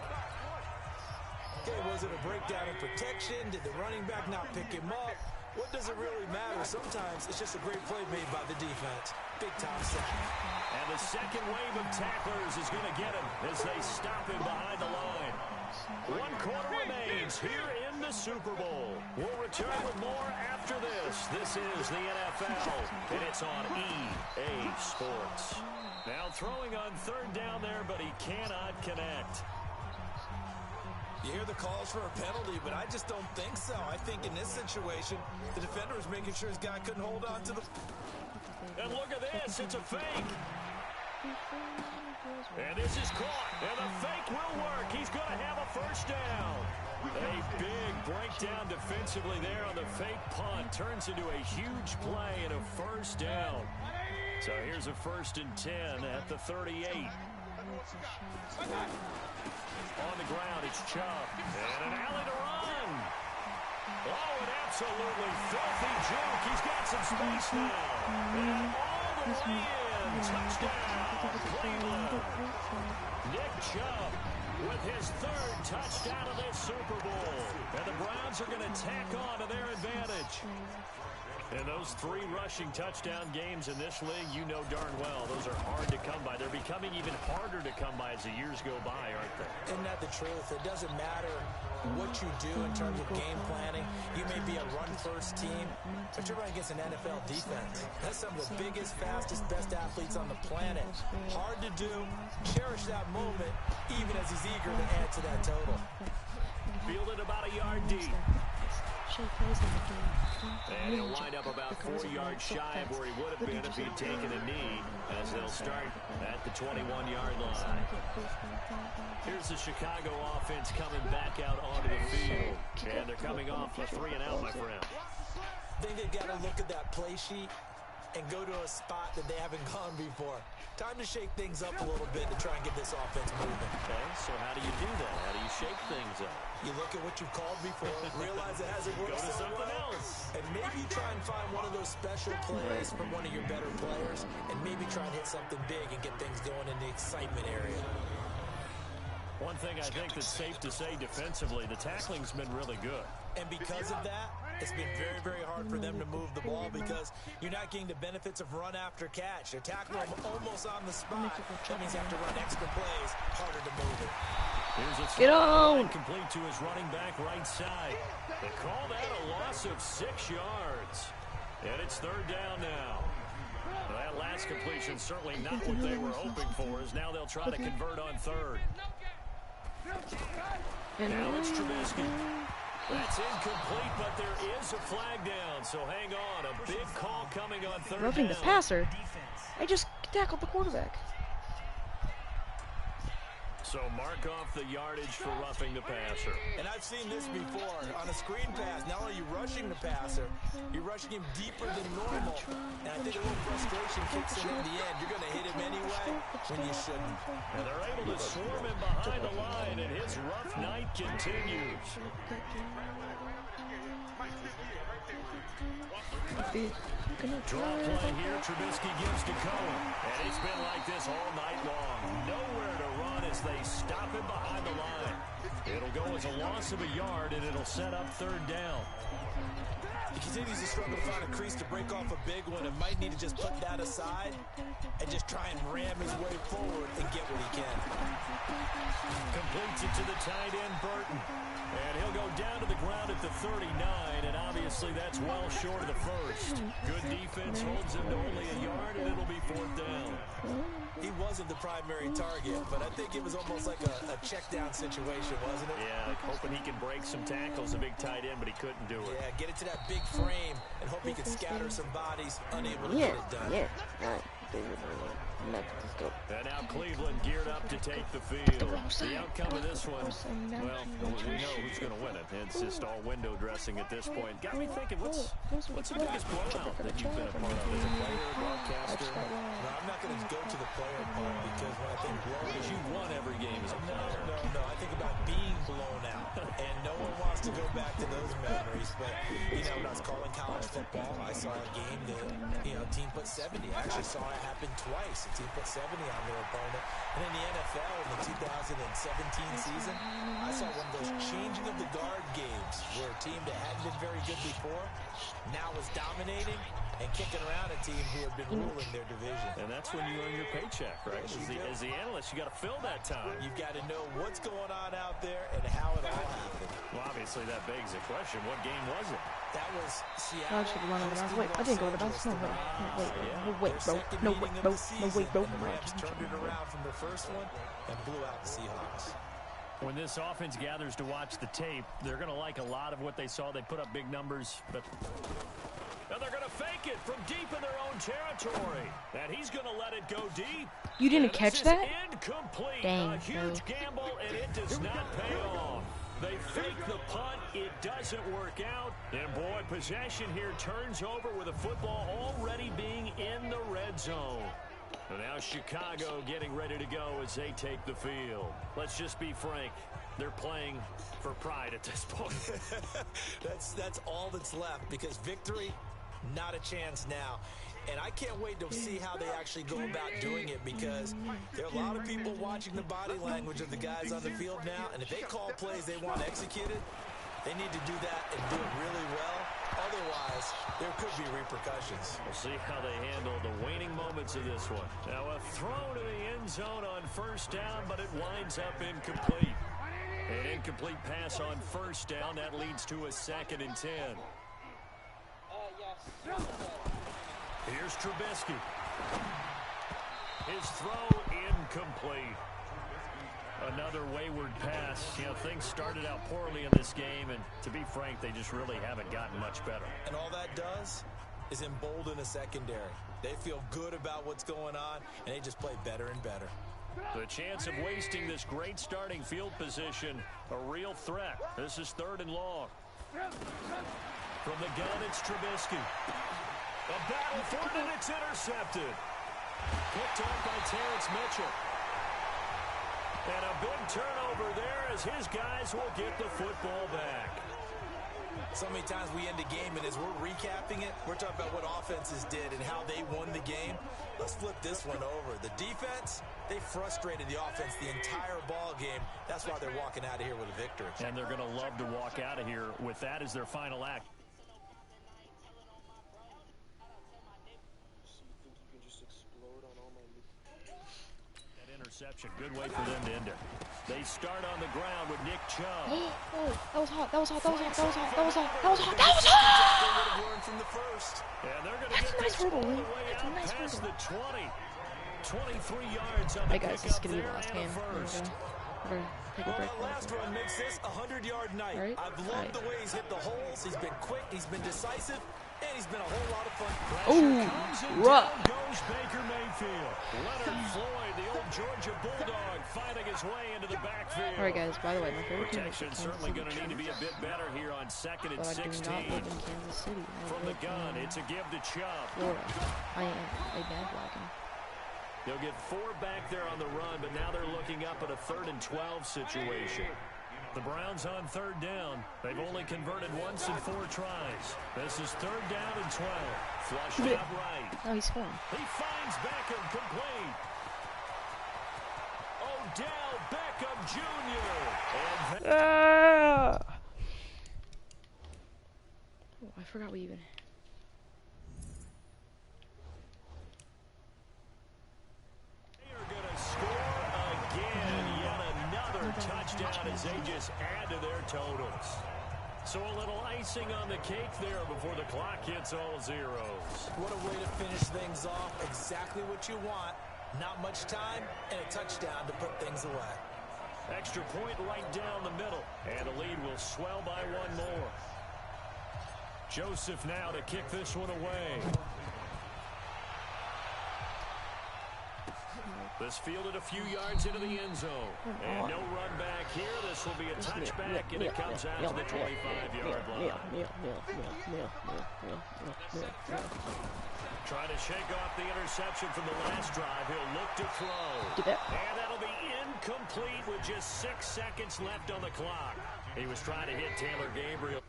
Okay, was it a breakdown in protection? Did the running back not pick him up? What does it really matter? Sometimes it's just a great play made by the defense. Big-time sack. And the second wave of tacklers is going to get him as they stop him behind the line. 1 quarter remains here in the Super Bowl. We'll return with more after this. This is the NFL, and it's on EA Sports. Now throwing on 3rd down there, but he cannot connect. You hear the calls for a penalty, but I just don't think so. I think in this situation, the defender was making sure his guy couldn't hold on to the... And look at this, it's a fake. And this is caught, and the fake will work. He's going to have a 1st down. A big breakdown defensively there on the fake punt. Turns into a huge play and a 1st down. So here's a 1st and 10 at the 38. On the ground, it's Chubb. And an alley to run. Oh, an absolutely filthy juke. He's got some space now. And all the way in. Touchdown, Cleveland. Nick Chubb with his 3rd touchdown of this Super Bowl. And the Browns are going to tack on to their advantage. And those 3 rushing touchdown games in this league, you know darn well, those are hard to come by. They're becoming even harder to come by as the years go by, aren't they? Isn't that the truth? It doesn't matter what you do in terms of game planning. You may be a run-first team, but you're running against an NFL defense. That's some of the biggest, fastest, best athletes on the planet. Hard to do. Cherish that moment, even as he's eager to add to that total. Fielded about a yard deep. And he'll wind up about 4 yards shy of where he would have been if he'd taken a knee, as they'll start at the 21-yard line. Here's the Chicago offense coming back out onto the field. And they're coming off a 3-and-out, my friend. I think they've got to look at that play sheet and go to a spot that they haven't gone before. Time to shake things up a little bit to try and get this offense moving. Okay, so how do you do that? How do you shake things up? You look at what you've called before, realize it hasn't worked Go to so something well, else. and maybe try and find one of those special plays from one of your better players, and maybe try and hit something big and get things going in the excitement area. One thing I think that's safe to say defensively, the tackling's been really good. And because of that, it's been very, very hard for them to move the ball because you're not getting the benefits of run after catch. They're tackling them almost on the spot. That means you have to run extra plays, harder to move it. Here's a Get on! Complete to his running back right side. They call that a loss of 6 yards. And it's 3rd down now. Well, that last completion certainly not what they were hoping for, as now they'll try to convert on 3rd. Now it's Trubisky. That's incomplete, but there is a flag down, so hang on. A big call coming on 3rd Roughing down. the passer. tackled the quarterback. So mark off the yardage for roughing the passer. And I've seen this before. On a screen pass, not only are you rushing the passer, you're rushing him deeper than normal. And I think a little frustration kicks in at the end. You're going to hit him anyway when you shouldn't. And they're able to swarm him behind the line, and his rough night continues. Draw play here, Trubisky gives to Cohen. And it's been like this all night long. Nowhere to run as they stop him behind the line. It'll go as a loss of a yard, and it'll set up third down. He continues to struggle to find a crease to break off a big one and might need to just put that aside and just try and ram his way forward and get what he can. Completes it to the tight end, Burton. And he'll go down to the ground at the 39, and obviously that's well short of the first. Good defense holds him to only a yard, and it'll be fourth down. He wasn't the primary target, but I think it was almost like a check down situation, wasn't it? Yeah, like hoping he can break some tackles, a big tight end, but he couldn't do it. Yeah, get it to that big frame and hope he can scatter some bodies, unable to get it done. And now Cleveland geared up to take the field. The outcome of this one, well, we know who's going to win it. It's just all window dressing at this point. Got me thinking, what's the biggest blowout that you've been a part of as a player, broadcaster? No, I'm not going to go to the player part because when I think blown, Because you've won every game as a player. No. I think about being blown out, and no one wants to go back to those memories. But, you know, when I was calling college football, I saw a game that, you know, team put 70. I actually saw it happen twice. A team put 70 on their opponent. And in the NFL, in the 2017 season, I saw one of those changing of the guard games where a team that hadn't been very good before now was dominating and kicking around a team who had been ruling their division. And that's when you earn your paycheck, right? As the analyst, you got to fill that time. You've got to know what's going on out there and how it all happened. Well, obviously, that begs the question, what game was it? That was Seattle. Wait, I didn't go to the bounce. No, wait, bro. No, wait, bro. The Rams turned it around from the first one and blew out the Seahawks. When this offense gathers to watch the tape, they're going to like a lot of what they saw. They put up big numbers, but now they're going to fake it from deep in their own territory. And he's going to let it go deep. You didn't catch that? Incomplete. Dang, a huge gamble, and it does not pay off. They fake the punt. It doesn't work out. And, boy, possession here turns over with a football already being in the red zone. And now Chicago getting ready to go as they take the field. Let's just be frank. They're playing for pride at this point. That's all that's left because victory, not a chance now. And I can't wait to see how they actually go about doing it because there are a lot of people watching the body language of the guys on the field now. And if they call plays they want executed, they need to do that and do it really well. Otherwise, there could be repercussions. We'll see how they handle the waning moments of this one. Now a throw to the end zone on first down, but it winds up incomplete. An incomplete pass on first down. That leads to a 2nd and 10. Here's Trubisky. His throw incomplete. Another wayward pass. You know, things started out poorly in this game, and to be frank, they just really haven't gotten much better. And all that does is embolden a secondary. They feel good about what's going on, and they just play better and better. The chance of wasting this great starting field position, a real threat. This is 3rd and long. From the gun, it's Trubisky. A battle for it, and it's intercepted. Picked up by Terrence Mitchell. And a big turnover there as his guys will get the football back. So many times we end a game, and as we're recapping it, we're talking about what offenses did and how they won the game. Let's flip this one over. The defense, they frustrated the offense the entire ball game. That's why they're walking out of here with a victory. And they're going to love to walk out of here with that as their final act. Interception. Good way for them to end it. They start on the ground with Nick Chubb. Oh, that was hot. That was hot. And they're going to get this all the way out past the 20. 23 yards on the pickup there and a first. Take a break. The last run makes this a 100-yard night. Right. I've loved the way he's hit the holes. He's been quick. He's been decisive. And he's been a whole lot of fun. Oh, rough. Goes Baker Mayfield. Leonard Floyd, the old Georgia Bulldog, fighting his way into the backfield. Alright guys, by the way, my favorite team is Protection Kansas certainly City going to need to be a bit better here on 2nd and but I do 16. not live in Kansas City. I From the live gun, in it's a give to Chubb. Florida. I am a bandwagon. They'll get 4 back there on the run, but now they're looking up at a 3rd and 12 situation. The Browns on 3rd down. They've only converted once in 4 tries. This is 3rd down and 12. Flushed out right. Oh, he's scoring. He finds Beckham complete. Odell Beckham Jr. And Oh, I forgot we even. they are going to score again. Yet another touchdown as they just add to their totals. So a little icing on the cake there before the clock hits all zeros. What a way to finish things off. Exactly what you want. Not much time and a touchdown to put things away. Extra point right down the middle. And the lead will swell by 1 more. Joseph now to kick this one away. This fielded a few yards into the end zone. And no run back here. This will be a touchback, and it comes out to the 25-yard line. Trying to shake off the interception from the last drive. He'll look to throw. And that'll be incomplete with just 6 seconds left on the clock. He was trying to hit Taylor Gabriel.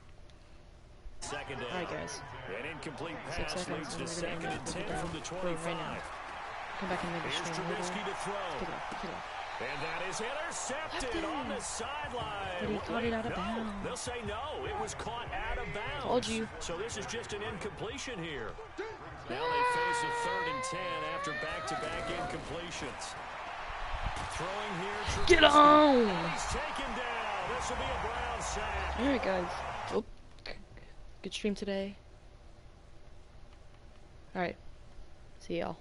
2nd down. Alright, guys. An incomplete 6 pass seconds. leads to And 2nd and 10 from the 25. Right now. Come back and make a Here's screen. Trubisky to throw. Pick it up, pick it up. And that is intercepted on the sideline. But he caught it out of No, bounds. they'll say no. It was caught out of bounds. Told you. So this is just an incompletion here. Now they face a 3rd and 10 after back-to-back incompletions. Throwing here. Trubisky. Get on! And he's taken down. This will be a Brown sack. Alright, guys. Oh, good stream today. Alright. See y'all.